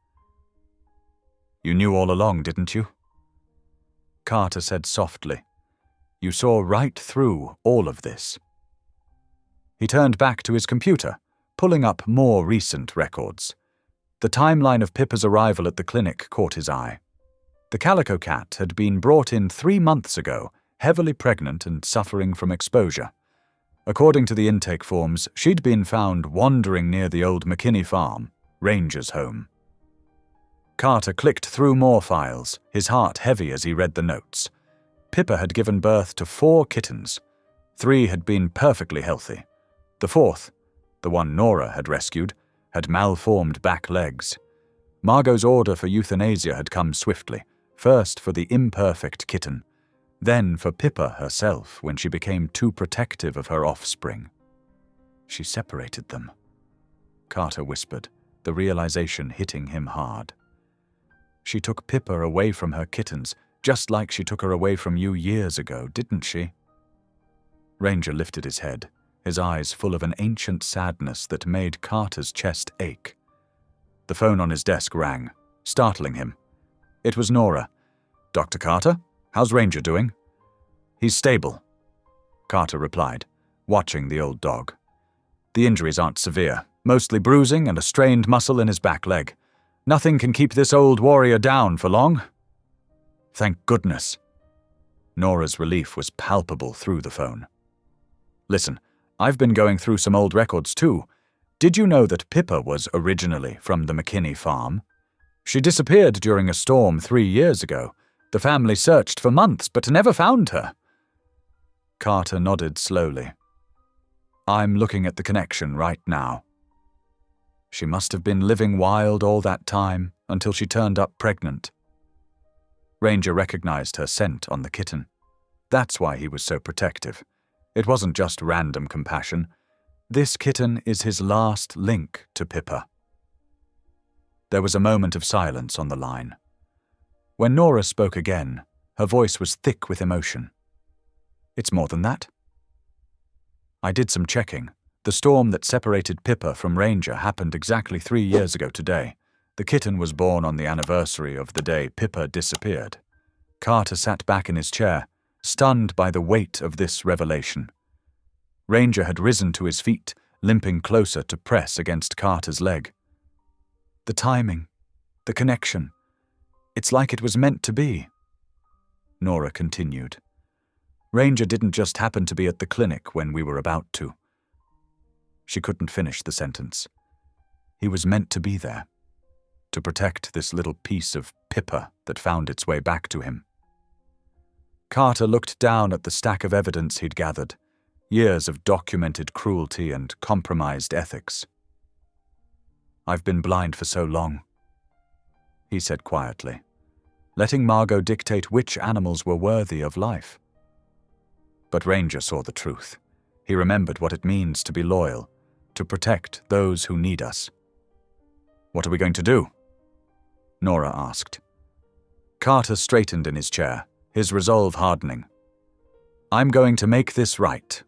S1: You knew all along, didn't you? Carter said softly. You saw right through all of this. He turned back to his computer, pulling up more recent records. The timeline of Pippa's arrival at the clinic caught his eye. The calico cat had been brought in 3 months ago, heavily pregnant and suffering from exposure. According to the intake forms, she'd been found wandering near the old McKinney farm, Ranger's home. Carter clicked through more files, his heart heavy as he read the notes. Pippa had given birth to 4 kittens. 3 had been perfectly healthy. The 4th, the one Nora had rescued, had malformed back legs. Margo's order for euthanasia had come swiftly, first for the imperfect kitten, then for Pippa herself when she became too protective of her offspring. She separated them, Carter whispered, the realization hitting him hard. She took Pippa away from her kittens, just like she took her away from you years ago, didn't she? Ranger lifted his head, his eyes full of an ancient sadness that made Carter's chest ache. The phone on his desk rang, startling him. It was Nora. Dr. Carter, how's Ranger doing? He's stable, Carter replied, watching the old dog. The injuries aren't severe, mostly bruising and a strained muscle in his back leg. Nothing can keep this old warrior down for long. Thank goodness. Nora's relief was palpable through the phone. Listen, I've been going through some old records too. Did you know that Pippa was originally from the McKinney farm? She disappeared during a storm 3 years ago. The family searched for months but never found her. Carter nodded slowly. I'm looking at the connection right now. She must have been living wild all that time until she turned up pregnant. Ranger recognized her scent on the kitten. That's why he was so protective. It wasn't just random compassion. This kitten is his last link to Pippa. There was a moment of silence on the line. When Nora spoke again, her voice was thick with emotion. It's more than that. I did some checking. The storm that separated Pippa from Ranger happened exactly 3 years ago today. The kitten was born on the anniversary of the day Pippa disappeared. Carter sat back in his chair, stunned by the weight of this revelation. Ranger had risen to his feet, limping closer to press against Carter's leg. The timing, the connection. It's like it was meant to be. Nora continued. Ranger didn't just happen to be at the clinic when we were about to. She couldn't finish the sentence. He was meant to be there, to protect this little piece of Pippa that found its way back to him. Carter looked down at the stack of evidence he'd gathered, years of documented cruelty and compromised ethics. I've been blind for so long, he said quietly, letting Margo dictate which animals were worthy of life. But Ranger saw the truth. He remembered what it means to be loyal, to protect those who need us. What are we going to do? Nora asked. Carter straightened in his chair, his resolve hardening. I'm going to make this right.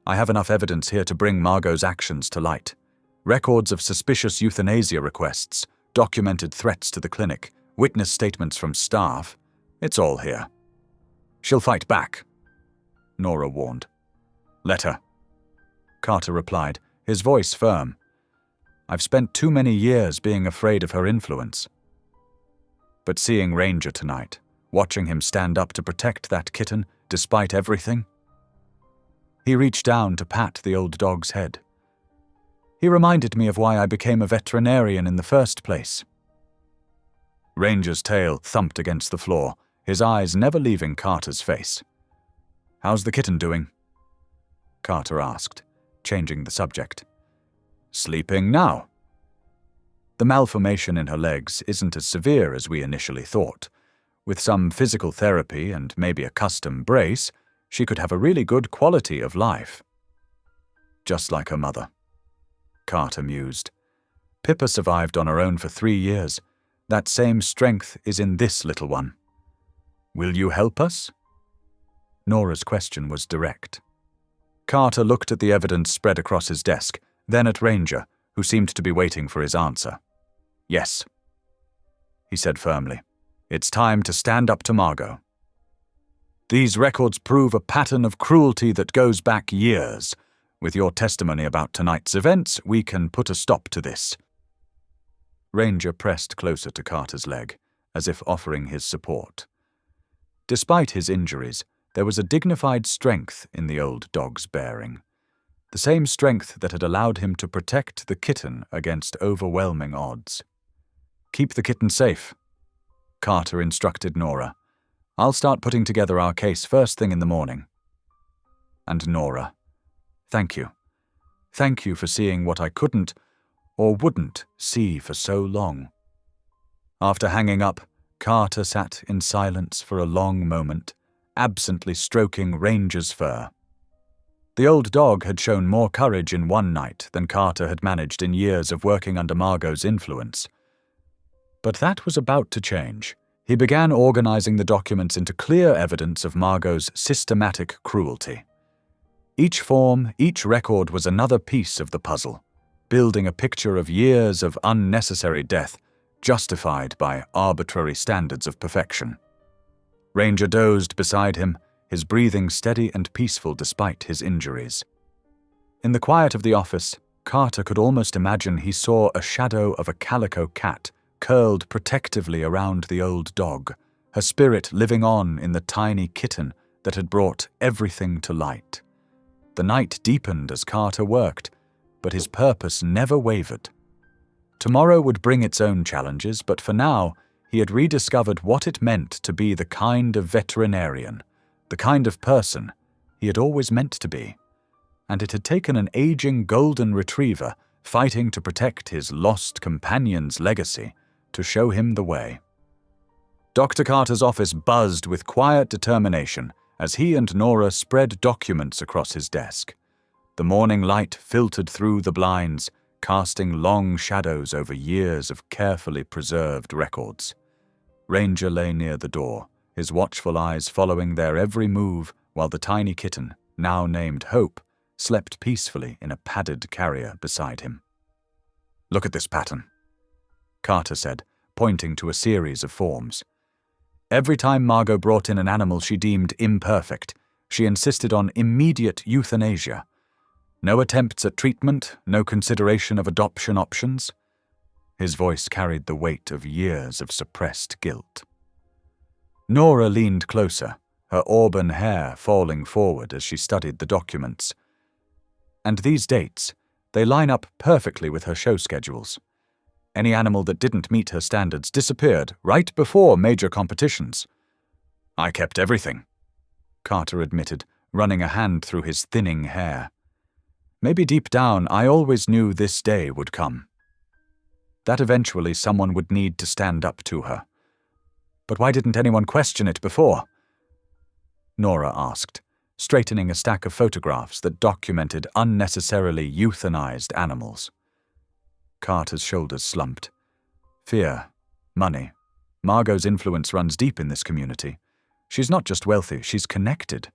S1: I have enough evidence here to bring Margo's actions to light. Records of suspicious euthanasia requests, documented threats to the clinic, witness statements from staff. It's all here. She'll fight back, Nora warned. Let her. Carter replied, his voice firm. I've spent too many years being afraid of her influence. But seeing Ranger tonight, watching him stand up to protect that kitten despite everything, he reached down to pat the old dog's head. He reminded me of why I became a veterinarian in the first place. Ranger's tail thumped against the floor, his eyes never leaving Carter's face. How's the kitten doing? Carter asked, changing the subject. Sleeping now. The malformation in her legs isn't as severe as we initially thought. With some physical therapy and maybe a custom brace, she could have a really good quality of life. Just like her mother. Carter mused. Pippa survived on her own for 3 years. That same strength is in this little one. Will you help us? Nora's question was direct. Carter looked at the evidence spread across his desk, then at Ranger, who seemed to be waiting for his answer. Yes, he said firmly. It's time to stand up to Margo. These records prove a pattern of cruelty that goes back years. With your testimony about tonight's events, we can put a stop to this. Ranger pressed closer to Carter's leg, as if offering his support. Despite his injuries, there was a dignified strength in the old dog's bearing. The same strength that had allowed him to protect the kitten against overwhelming odds. Keep the kitten safe, Carter instructed Nora. I'll start putting together our case first thing in the morning. And Nora, thank you. Thank you for seeing what I couldn't or wouldn't see for so long. After hanging up, Carter sat in silence for a long moment, absently stroking Ranger's fur. The old dog had shown more courage in one night than Carter had managed in years of working under Margo's influence. But that was about to change. He began organizing the documents into clear evidence of Margo's systematic cruelty. Each form, each record was another piece of the puzzle, building a picture of years of unnecessary death, justified by arbitrary standards of perfection. Ranger dozed beside him, his breathing steady and peaceful despite his injuries. In the quiet of the office, Carter could almost imagine he saw a shadow of a calico cat curled protectively around the old dog, her spirit living on in the tiny kitten that had brought everything to light. The night deepened as Carter worked, but his purpose never wavered. Tomorrow would bring its own challenges, but for now, he had rediscovered what it meant to be the kind of veterinarian, the kind of person he had always meant to be. And it had taken an aging golden retriever fighting to protect his lost companion's legacy to show him the way. Dr. Carter's office buzzed with quiet determination as he and Nora spread documents across his desk. The morning light filtered through the blinds, casting long shadows over years of carefully preserved records. Ranger lay near the door, his watchful eyes following their every move while the tiny kitten, now named Hope, slept peacefully in a padded carrier beside him. "Look at this pattern," Carter said, pointing to a series of forms. Every time Margo brought in an animal she deemed imperfect, she insisted on immediate euthanasia. No attempts at treatment, no consideration of adoption options. His voice carried the weight of years of suppressed guilt. Nora leaned closer, her auburn hair falling forward as she studied the documents. And these dates, they line up perfectly with her show schedules. Any animal that didn't meet her standards disappeared right before major competitions. "I kept everything," Carter admitted, running a hand through his thinning hair. "Maybe deep down I always knew this day would come. That eventually someone would need to stand up to her. But why didn't anyone question it before?" Nora asked, straightening a stack of photographs that documented unnecessarily euthanized animals. Carter's shoulders slumped. Fear, money. Margo's influence runs deep in this community. She's not just wealthy, she's connected.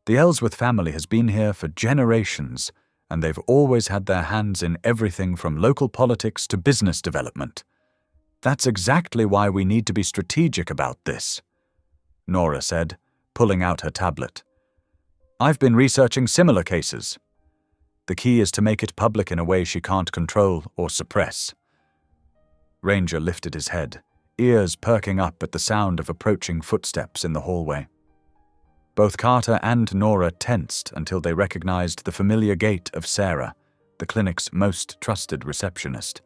S1: The Ellsworth family has been here for generations, and they've always had their hands in everything from local politics to business development. That's exactly why we need to be strategic about this, Nora said, pulling out her tablet. "I've been researching similar cases. The key is to make it public in a way she can't control or suppress." Ranger lifted his head, ears perking up at the sound of approaching footsteps in the hallway. Both Carter and Nora tensed until they recognized the familiar gait of Sarah, the clinic's most trusted receptionist.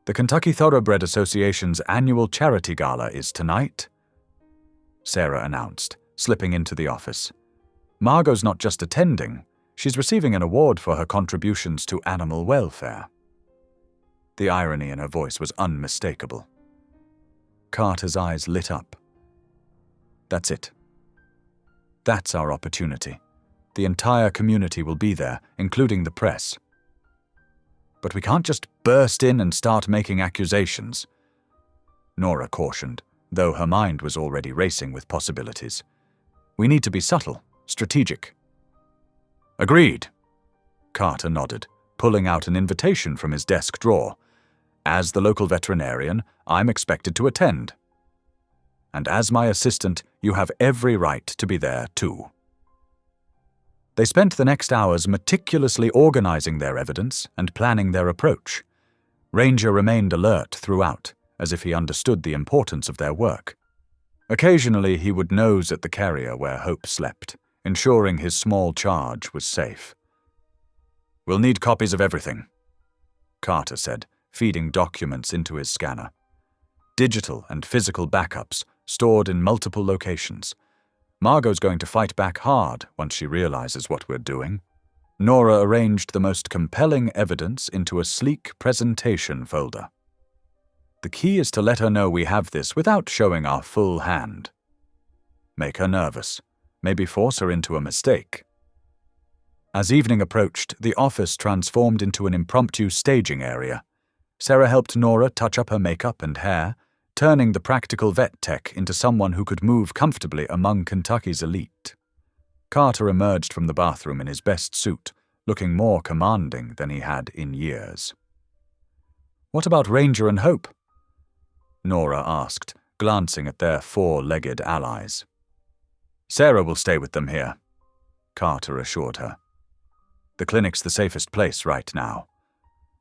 S1: "The Kentucky Thoroughbred Association's annual charity gala is tonight," Sarah announced, slipping into the office. "Margo's not just attending, she's receiving an award for her contributions to animal welfare." The irony in her voice was unmistakable. Carter's eyes lit up. "That's it. That's our opportunity. The entire community will be there, including the press. But we can't just burst in and start making accusations," Nora cautioned, though her mind was already racing with possibilities. "We need to be subtle, strategic." "Agreed," Carter nodded, pulling out an invitation from his desk drawer. "As the local veterinarian, I'm expected to attend. And as my assistant, you have every right to be there too." They spent the next hours meticulously organizing their evidence and planning their approach. Ranger remained alert throughout, as if he understood the importance of their work. Occasionally he would nose at the carrier where Hope slept, ensuring his small charge was safe. "We'll need copies of everything," Carter said, feeding documents into his scanner. "Digital and physical backups, stored in multiple locations. Margo's going to fight back hard once she realizes what we're doing." Nora arranged the most compelling evidence into a sleek presentation folder. "The key is to let her know we have this without showing our full hand. Make her nervous. Maybe force her into a mistake." As evening approached, the office transformed into an impromptu staging area. Sarah helped Nora touch up her makeup and hair, turning the practical vet tech into someone who could move comfortably among Kentucky's elite. Carter emerged from the bathroom in his best suit, looking more commanding than he had in years. "What about Ranger and Hope?" Nora asked, glancing at their four-legged allies. "Sarah will stay with them here," Carter assured her. The clinic's the safest place right now.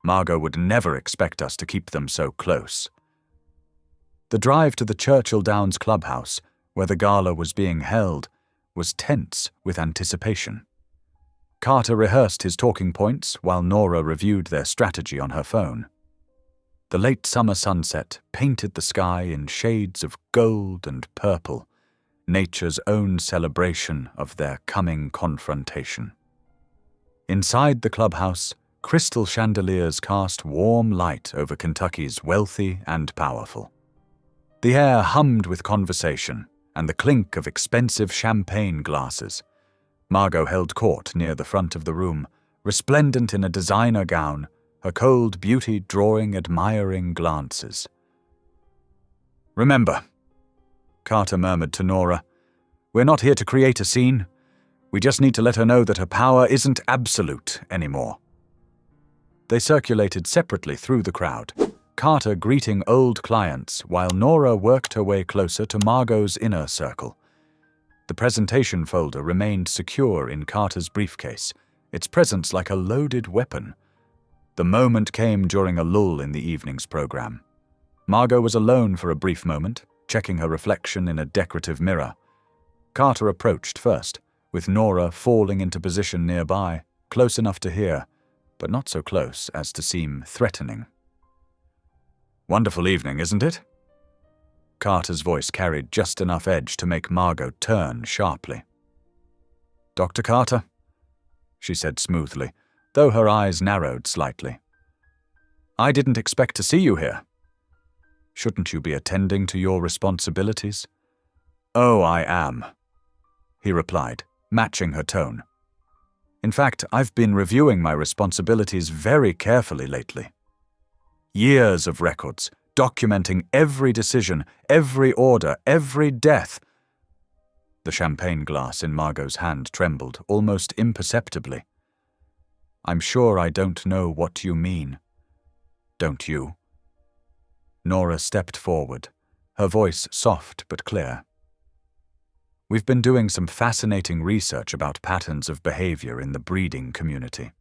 S1: Margo would never expect us to keep them so close. The drive to the Churchill Downs clubhouse, where the gala was being held, was tense with anticipation. Carter rehearsed his talking points while Nora reviewed their strategy on her phone. The late summer sunset painted the sky in shades of gold and purple, nature's own celebration of their coming confrontation. Inside the clubhouse, crystal chandeliers cast warm light over Kentucky's wealthy and powerful. The air hummed with conversation and the clink of expensive champagne glasses. Margo held court near the front of the room, resplendent in a designer gown, her cold beauty drawing admiring glances. "Remember," Carter murmured to Nora, "we're not here to create a scene. We just need to let her know that her power isn't absolute anymore." They circulated separately through the crowd, Carter greeting old clients while Nora worked her way closer to Margo's inner circle. The presentation folder remained secure in Carter's briefcase, its presence like a loaded weapon. The moment came during a lull in the evening's program. Margo was alone for a brief moment, checking her reflection in a decorative mirror. Carter approached first, with Nora falling into position nearby, close enough to hear, but not so close as to seem threatening. "Wonderful evening, isn't it?" Carter's voice carried just enough edge to make Margo turn sharply. "Dr. Carter," she said smoothly, though her eyes narrowed slightly. "I didn't expect to see you here. Shouldn't you be attending to your responsibilities?" "Oh, I am," he replied, matching her tone. "In fact, I've been reviewing my responsibilities very carefully lately. Years of records, documenting every decision, every order, every death." The champagne glass in Margo's hand trembled, almost imperceptibly. "I'm sure I don't know what you mean. Don't you?" Nora stepped forward, her voice soft but clear. "We've been doing some fascinating research about patterns of behavior in the breeding community,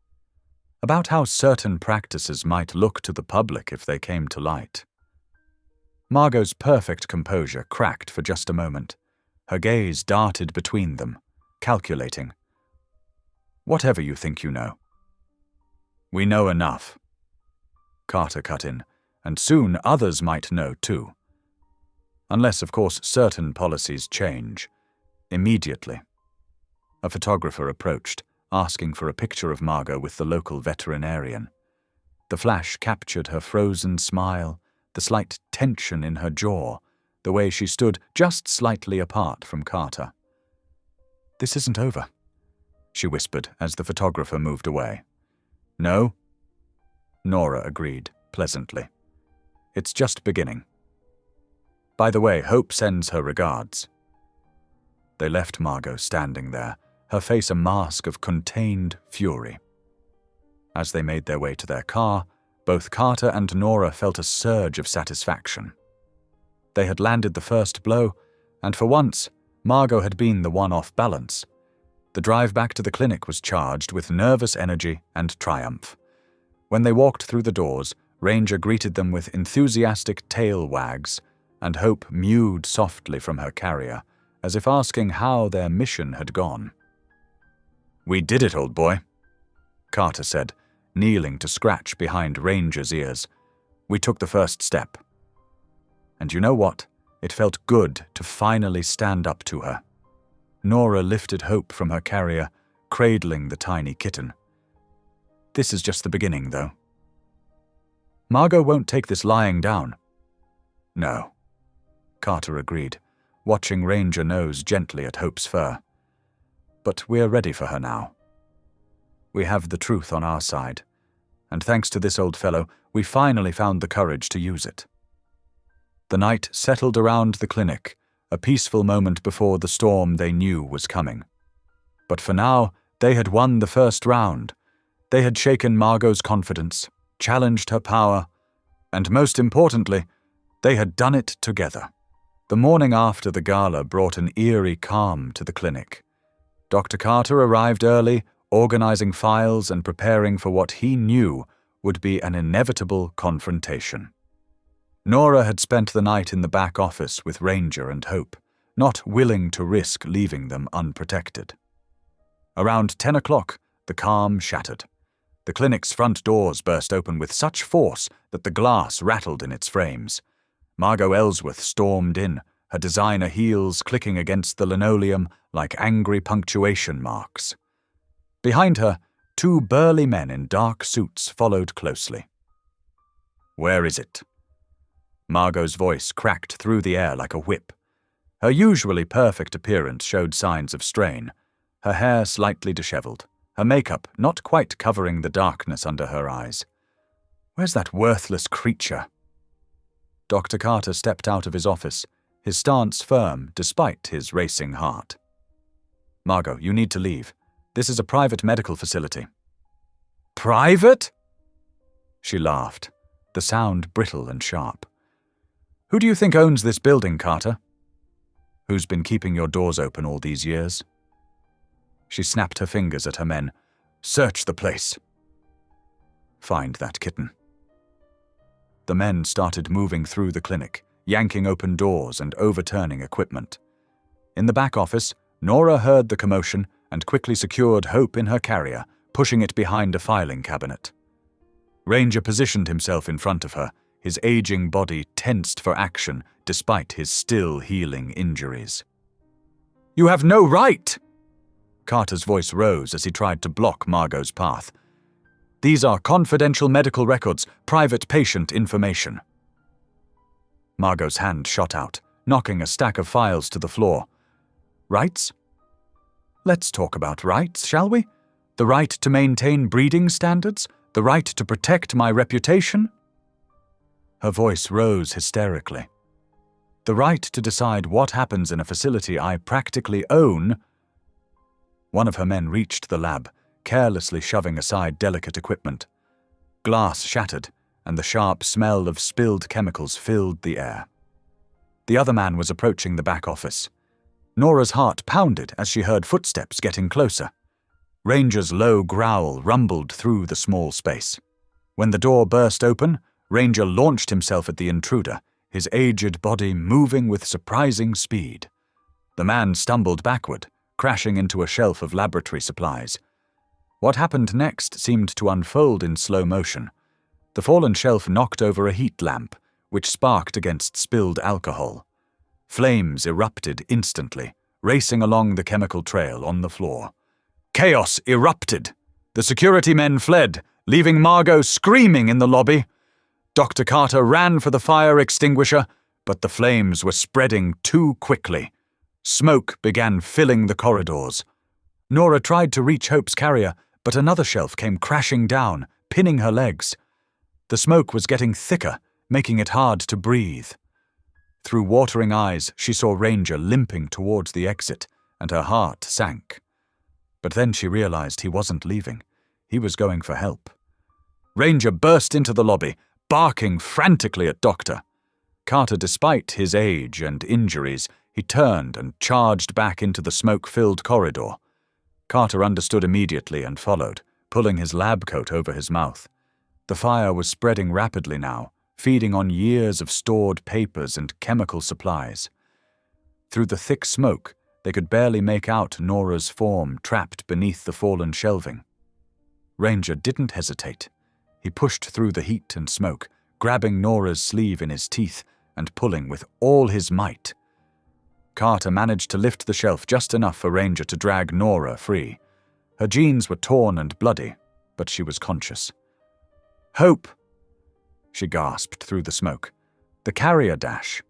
S1: about how certain practices might look to the public if they came to light." Margo's perfect composure cracked for just a moment. Her gaze darted between them, calculating. "Whatever you think you know." "We know enough," Carter cut in, "and soon others might know too. Unless, of course, certain policies change. Immediately." A photographer approached, asking for a picture of Margo with the local veterinarian. The flash captured her frozen smile, the slight tension in her jaw, the way she stood just slightly apart from Carter. "This isn't over," she whispered as the photographer moved away. "No?" Nora agreed, pleasantly. "It's just beginning. By the way, Hope sends her regards." They left Margo standing there, her face a mask of contained fury. As they made their way to their car, both Carter and Nora felt a surge of satisfaction. They had landed the first blow, and for once, Margo had been the one off balance. The drive back to the clinic was charged with nervous energy and triumph. When they walked through the doors, Ranger greeted them with enthusiastic tail wags, and Hope mewed softly from her carrier, as if asking how their mission had gone. "We did it, old boy," Carter said, kneeling to scratch behind Ranger's ears. "We took the first step. And you know what? It felt good to finally stand up to her." Nora lifted Hope from her carrier, cradling the tiny kitten. "This is just the beginning, though. Margo won't take this lying down." "No," Carter agreed, watching Ranger nose gently at Hope's fur. "But we're ready for her now. We have the truth on our side, and thanks to this old fellow, we finally found the courage to use it." The night settled around the clinic, a peaceful moment before the storm they knew was coming. But for now, they had won the first round. They had shaken Margo's confidence, challenged her power, and most importantly, they had done it together. The morning after the gala brought an eerie calm to the clinic. Dr. Carter arrived early, organizing files and preparing for what he knew would be an inevitable confrontation. Nora had spent the night in the back office with Ranger and Hope, not willing to risk leaving them unprotected. Around 10 o'clock, the calm shattered. The clinic's front doors burst open with such force that the glass rattled in its frames. Margo Ellsworth stormed in, her designer heels clicking against the linoleum like angry punctuation marks. Behind her, 2 burly men in dark suits followed closely. "Where is it?" Margot's voice cracked through the air like a whip. Her usually perfect appearance showed signs of strain, her hair slightly disheveled, her makeup not quite covering the darkness under her eyes. "Where's that worthless creature?" Dr. Carter stepped out of his office, his stance firm despite his racing heart. "Margo, you need to leave. This is a private medical facility." "Private?" She laughed, the sound brittle and sharp. "Who do you think owns this building, Carter? Who's been keeping your doors open all these years?" She snapped her fingers at her men. "Search the place." "Find that kitten." The men started moving through the clinic, yanking open doors and overturning equipment. In the back office, Nora heard the commotion and quickly secured Hope in her carrier, pushing it behind a filing cabinet. Ranger positioned himself in front of her, his aging body tensed for action despite his still healing injuries. "You have no right!" Carter's voice rose as he tried to block Margot's path. "These are confidential medical records, private patient information." Margot's hand shot out, knocking a stack of files to the floor. "Rights? Let's talk about rights, shall we? The right to maintain breeding standards? The right to protect my reputation?" Her voice rose hysterically. "The right to decide what happens in a facility I practically own." One of her men reached the lab, carelessly shoving aside delicate equipment. Glass shattered, and the sharp smell of spilled chemicals filled the air. The other man was approaching the back office. Nora's heart pounded as she heard footsteps getting closer. Ranger's low growl rumbled through the small space. When the door burst open, Ranger launched himself at the intruder, his aged body moving with surprising speed. The man stumbled backward, crashing into a shelf of laboratory supplies. What happened next seemed to unfold in slow motion. The fallen shelf knocked over a heat lamp, which sparked against spilled alcohol. Flames erupted instantly, racing along the chemical trail on the floor. Chaos erupted. The security men fled, leaving Margo screaming in the lobby. Dr. Carter ran for the fire extinguisher, but the flames were spreading too quickly. Smoke began filling the corridors. Nora tried to reach Hope's carrier, but another shelf came crashing down, pinning her legs. The smoke was getting thicker, making it hard to breathe. Through watering eyes, she saw Ranger limping towards the exit, and her heart sank. But then she realized he wasn't leaving. He was going for help. Ranger burst into the lobby, barking frantically at Doctor. Carter, despite his age and injuries, he turned and charged back into the smoke-filled corridor. Carter understood immediately and followed, pulling his lab coat over his mouth. The fire was spreading rapidly now, feeding on years of stored papers and chemical supplies. Through the thick smoke, they could barely make out Nora's form trapped beneath the fallen shelving. Ranger didn't hesitate. He pushed through the heat and smoke, grabbing Nora's sleeve in his teeth and pulling with all his might. Carter managed to lift the shelf just enough for Ranger to drag Nora free. Her jeans were torn and bloody, but she was conscious. "Hope!" she gasped through the smoke. "The carrier dash."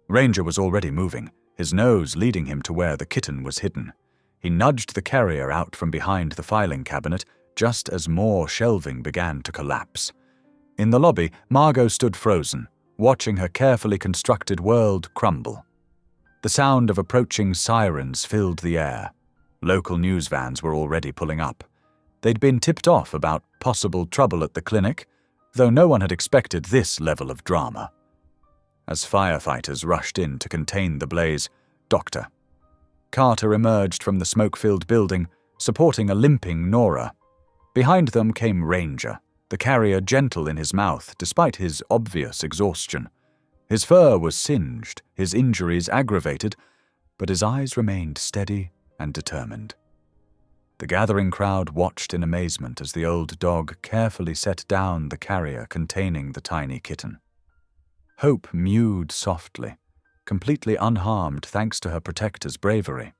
S1: Ranger was already moving, his nose leading him to where the kitten was hidden. He nudged the carrier out from behind the filing cabinet just as more shelving began to collapse. In the lobby, Margo stood frozen, watching her carefully constructed world crumble. The sound of approaching sirens filled the air. Local news vans were already pulling up. They'd been tipped off about possible trouble at the clinic, though no one had expected this level of drama. As firefighters rushed in to contain the blaze, Carter emerged from the smoke-filled building, supporting a limping Nora. Behind them came Ranger, the carrier gentle in his mouth despite his obvious exhaustion. His fur was singed, his injuries aggravated, but his eyes remained steady and determined. The gathering crowd watched in amazement as the old dog carefully set down the carrier containing the tiny kitten. Hope mewed softly, completely unharmed thanks to her protector's bravery.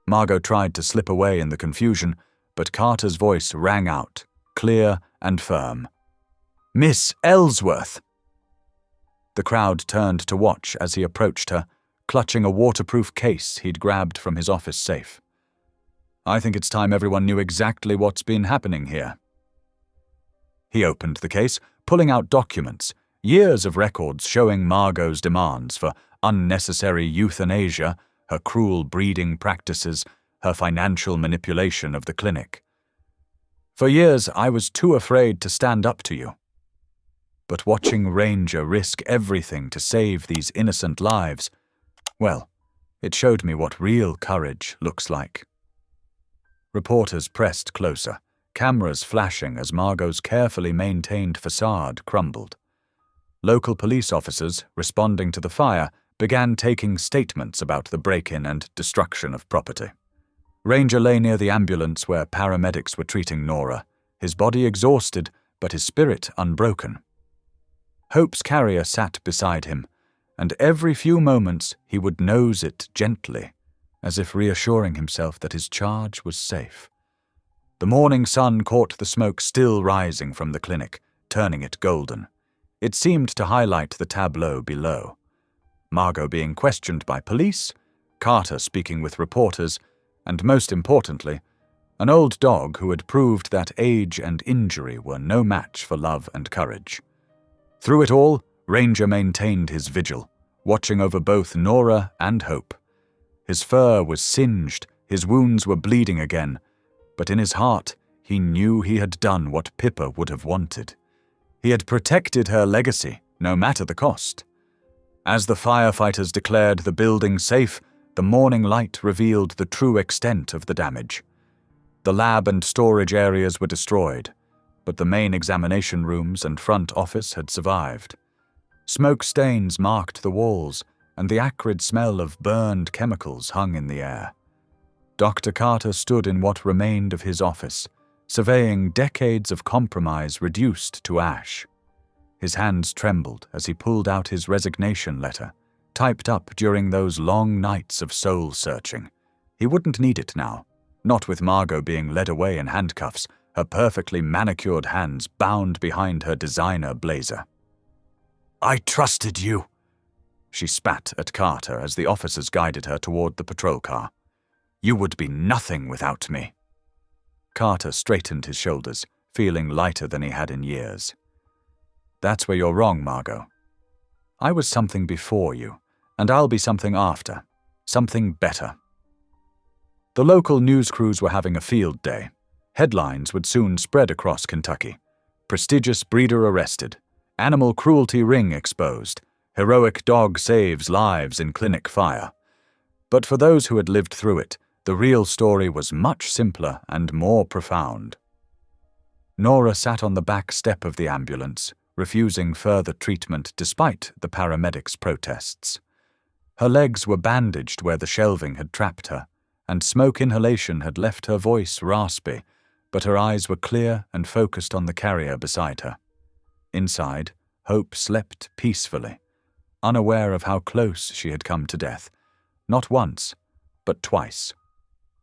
S1: Margo tried to slip away in the confusion, but Carter's voice rang out, clear and firm. "Miss Ellsworth!" The crowd turned to watch as he approached her, clutching a waterproof case he'd grabbed from his office safe. "I think it's time everyone knew exactly what's been happening here." He opened the case, pulling out documents, years of records showing Margo's demands for unnecessary euthanasia, her cruel breeding practices, her financial manipulation of the clinic. "For years, I was too afraid to stand up to you. But watching Ranger risk everything to save these innocent lives, well, it showed me what real courage looks like." Reporters pressed closer, cameras flashing as Margo's carefully maintained facade crumbled. Local police officers, responding to the fire, began taking statements about the break-in and destruction of property. Ranger lay near the ambulance where paramedics were treating Nora, his body exhausted but his spirit unbroken. Hope's carrier sat beside him, and every few moments he would nose it gently, as if reassuring himself that his charge was safe. The morning sun caught the smoke still rising from the clinic, turning it golden. It seemed to highlight the tableau below. Margo being questioned by police, Carter speaking with reporters, and most importantly, an old dog who had proved that age and injury were no match for love and courage. Through it all, Ranger maintained his vigil, watching over both Nora and Hope. His fur was singed, his wounds were bleeding again, but in his heart he knew he had done what Pippa would have wanted. He had protected her legacy, no matter the cost. As the firefighters declared the building safe, the morning light revealed the true extent of the damage. The lab and storage areas were destroyed, but the main examination rooms and front office had survived. Smoke stains marked the walls, and the acrid smell of burned chemicals hung in the air. Dr. Carter stood in what remained of his office, surveying decades of compromise reduced to ash. His hands trembled as he pulled out his resignation letter, typed up during those long nights of soul-searching. He wouldn't need it now, not with Margo being led away in handcuffs, her perfectly manicured hands bound behind her designer blazer. "I trusted you," she spat at Carter as the officers guided her toward the patrol car. "You would be nothing without me." Carter straightened his shoulders, feeling lighter than he had in years. "That's where you're wrong, Margo. I was something before you, and I'll be something after. Something better." The local news crews were having a field day. Headlines would soon spread across Kentucky. Prestigious breeder arrested. Animal cruelty ring exposed. Heroic dog saves lives in clinic fire. But for those who had lived through it, the real story was much simpler and more profound. Nora sat on the back step of the ambulance, refusing further treatment despite the paramedics' protests. Her legs were bandaged where the shelving had trapped her, and smoke inhalation had left her voice raspy, but her eyes were clear and focused on the carrier beside her. Inside, Hope slept peacefully, unaware of how close she had come to death, not once, but twice.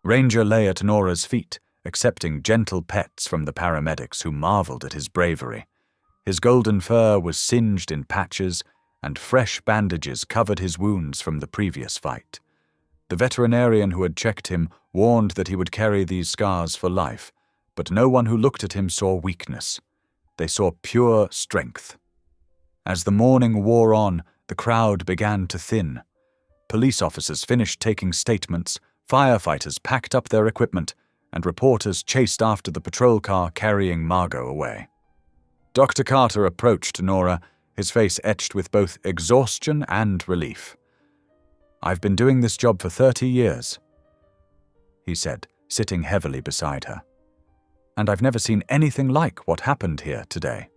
S1: Ranger lay at Nora's feet, accepting gentle pets from the paramedics who marveled at his bravery. His golden fur was singed in patches, and fresh bandages covered his wounds from the previous fight. The veterinarian who had checked him warned that he would carry these scars for life, but no one who looked at him saw weakness. They saw pure strength. As the morning wore on, the crowd began to thin. Police officers finished taking statements, firefighters packed up their equipment, and reporters chased after the patrol car carrying Margo away. Dr. Carter approached Nora, his face etched with both exhaustion and relief. "I've been doing this job for 30 years, he said, sitting heavily beside her. "And I've never seen anything like what happened here today."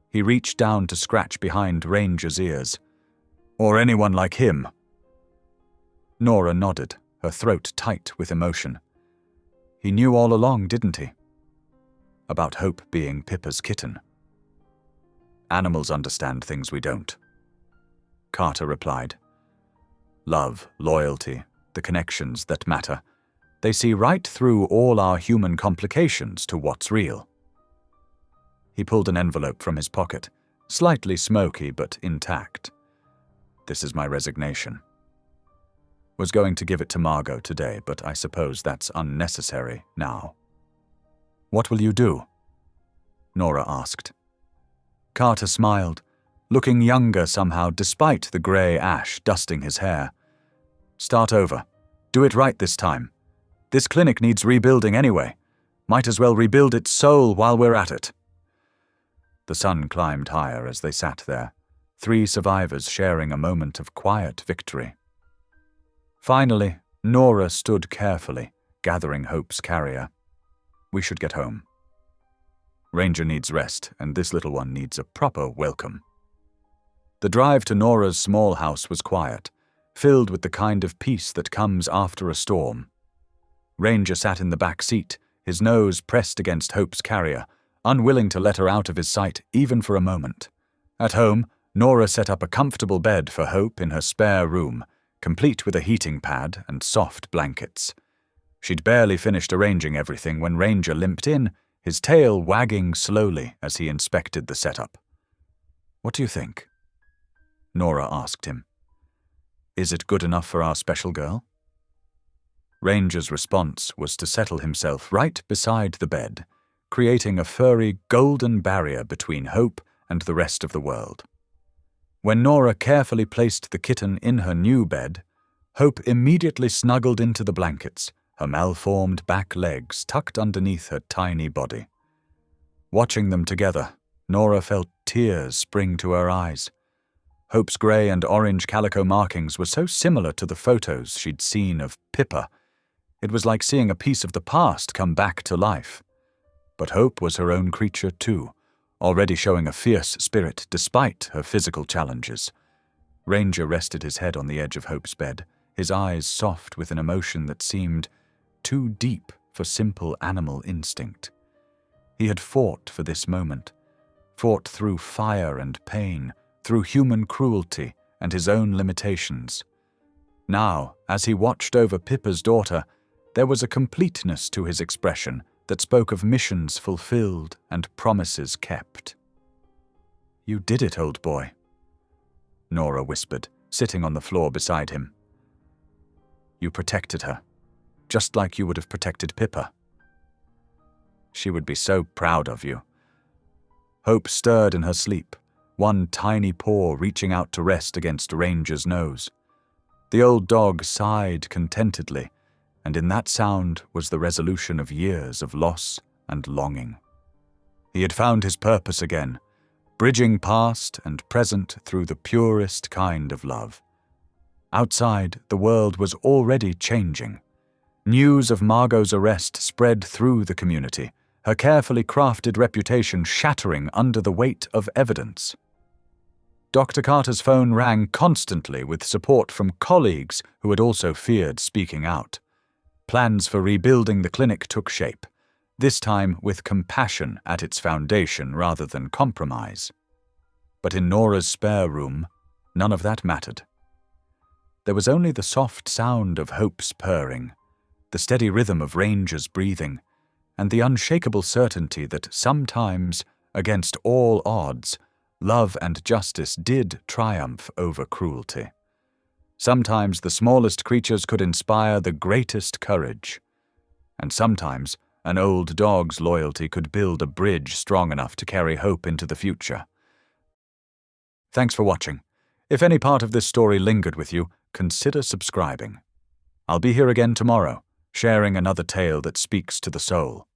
S1: He reached down to scratch behind Ranger's ears. "Or anyone like him." Nora nodded, her throat tight with emotion. "He knew all along, didn't he? About Hope being Pippa's kitten." "Animals understand things we don't," Carter replied. "Love, loyalty, the connections that matter. They see right through all our human complications to what's real." He pulled an envelope from his pocket, slightly smoky but intact. "This is my resignation. Was going to give it to Margo today, but I suppose that's unnecessary now." "What will you do?" Nora asked. Carter smiled, looking younger somehow despite the grey ash dusting his hair. "Start over. Do it right this time. This clinic needs rebuilding anyway. Might as well rebuild its soul while we're at it." The sun climbed higher as they sat there, 3 survivors sharing a moment of quiet victory. Finally, Nora stood carefully, gathering Hope's carrier. "We should get home. Ranger needs rest, and this little one needs a proper welcome." The drive to Nora's small house was quiet, filled with the kind of peace that comes after a storm. Ranger sat in the back seat, his nose pressed against Hope's carrier, unwilling to let her out of his sight even for a moment. At home, Nora set up a comfortable bed for Hope in her spare room, complete with a heating pad and soft blankets. She'd barely finished arranging everything when Ranger limped in, his tail wagging slowly as he inspected the setup. "What do you think?" Nora asked him. "Is it good enough for our special girl?" Ranger's response was to settle himself right beside the bed, creating a furry golden barrier between Hope and the rest of the world. When Nora carefully placed the kitten in her new bed, Hope immediately snuggled into the blankets, her malformed back legs tucked underneath her tiny body. Watching them together, Nora felt tears spring to her eyes. Hope's grey and orange calico markings were so similar to the photos she'd seen of Pippa. It was like seeing a piece of the past come back to life. But Hope was her own creature too, already showing a fierce spirit despite her physical challenges. Ranger rested his head on the edge of Hope's bed, his eyes soft with an emotion that seemed too deep for simple animal instinct. He had fought for this moment, fought through fire and pain, through human cruelty and his own limitations. Now, as he watched over Pippa's daughter, there was a completeness to his expression that spoke of missions fulfilled and promises kept. "You did it, old boy," Nora whispered, sitting on the floor beside him. "You protected her, just like you would have protected Pippa. She would be so proud of you." Hope stirred in her sleep, one tiny paw reaching out to rest against Ranger's nose. The old dog sighed contentedly, and in that sound was the resolution of years of loss and longing. He had found his purpose again, bridging past and present through the purest kind of love. Outside, the world was already changing. News of Margo's arrest spread through the community, her carefully crafted reputation shattering under the weight of evidence. Dr. Carter's phone rang constantly with support from colleagues who had also feared speaking out. Plans for rebuilding the clinic took shape, this time with compassion at its foundation rather than compromise. But in Nora's spare room, none of that mattered. There was only the soft sound of Hope's purring, the steady rhythm of Ranger's breathing, and the unshakable certainty that sometimes, against all odds, love and justice did triumph over cruelty. Sometimes the smallest creatures could inspire the greatest courage, and sometimes an old dog's loyalty could build a bridge strong enough to carry hope into the future. Thanks for watching. If any part of this story lingered with you, consider subscribing. I'll be here again tomorrow, sharing another tale that speaks to the soul.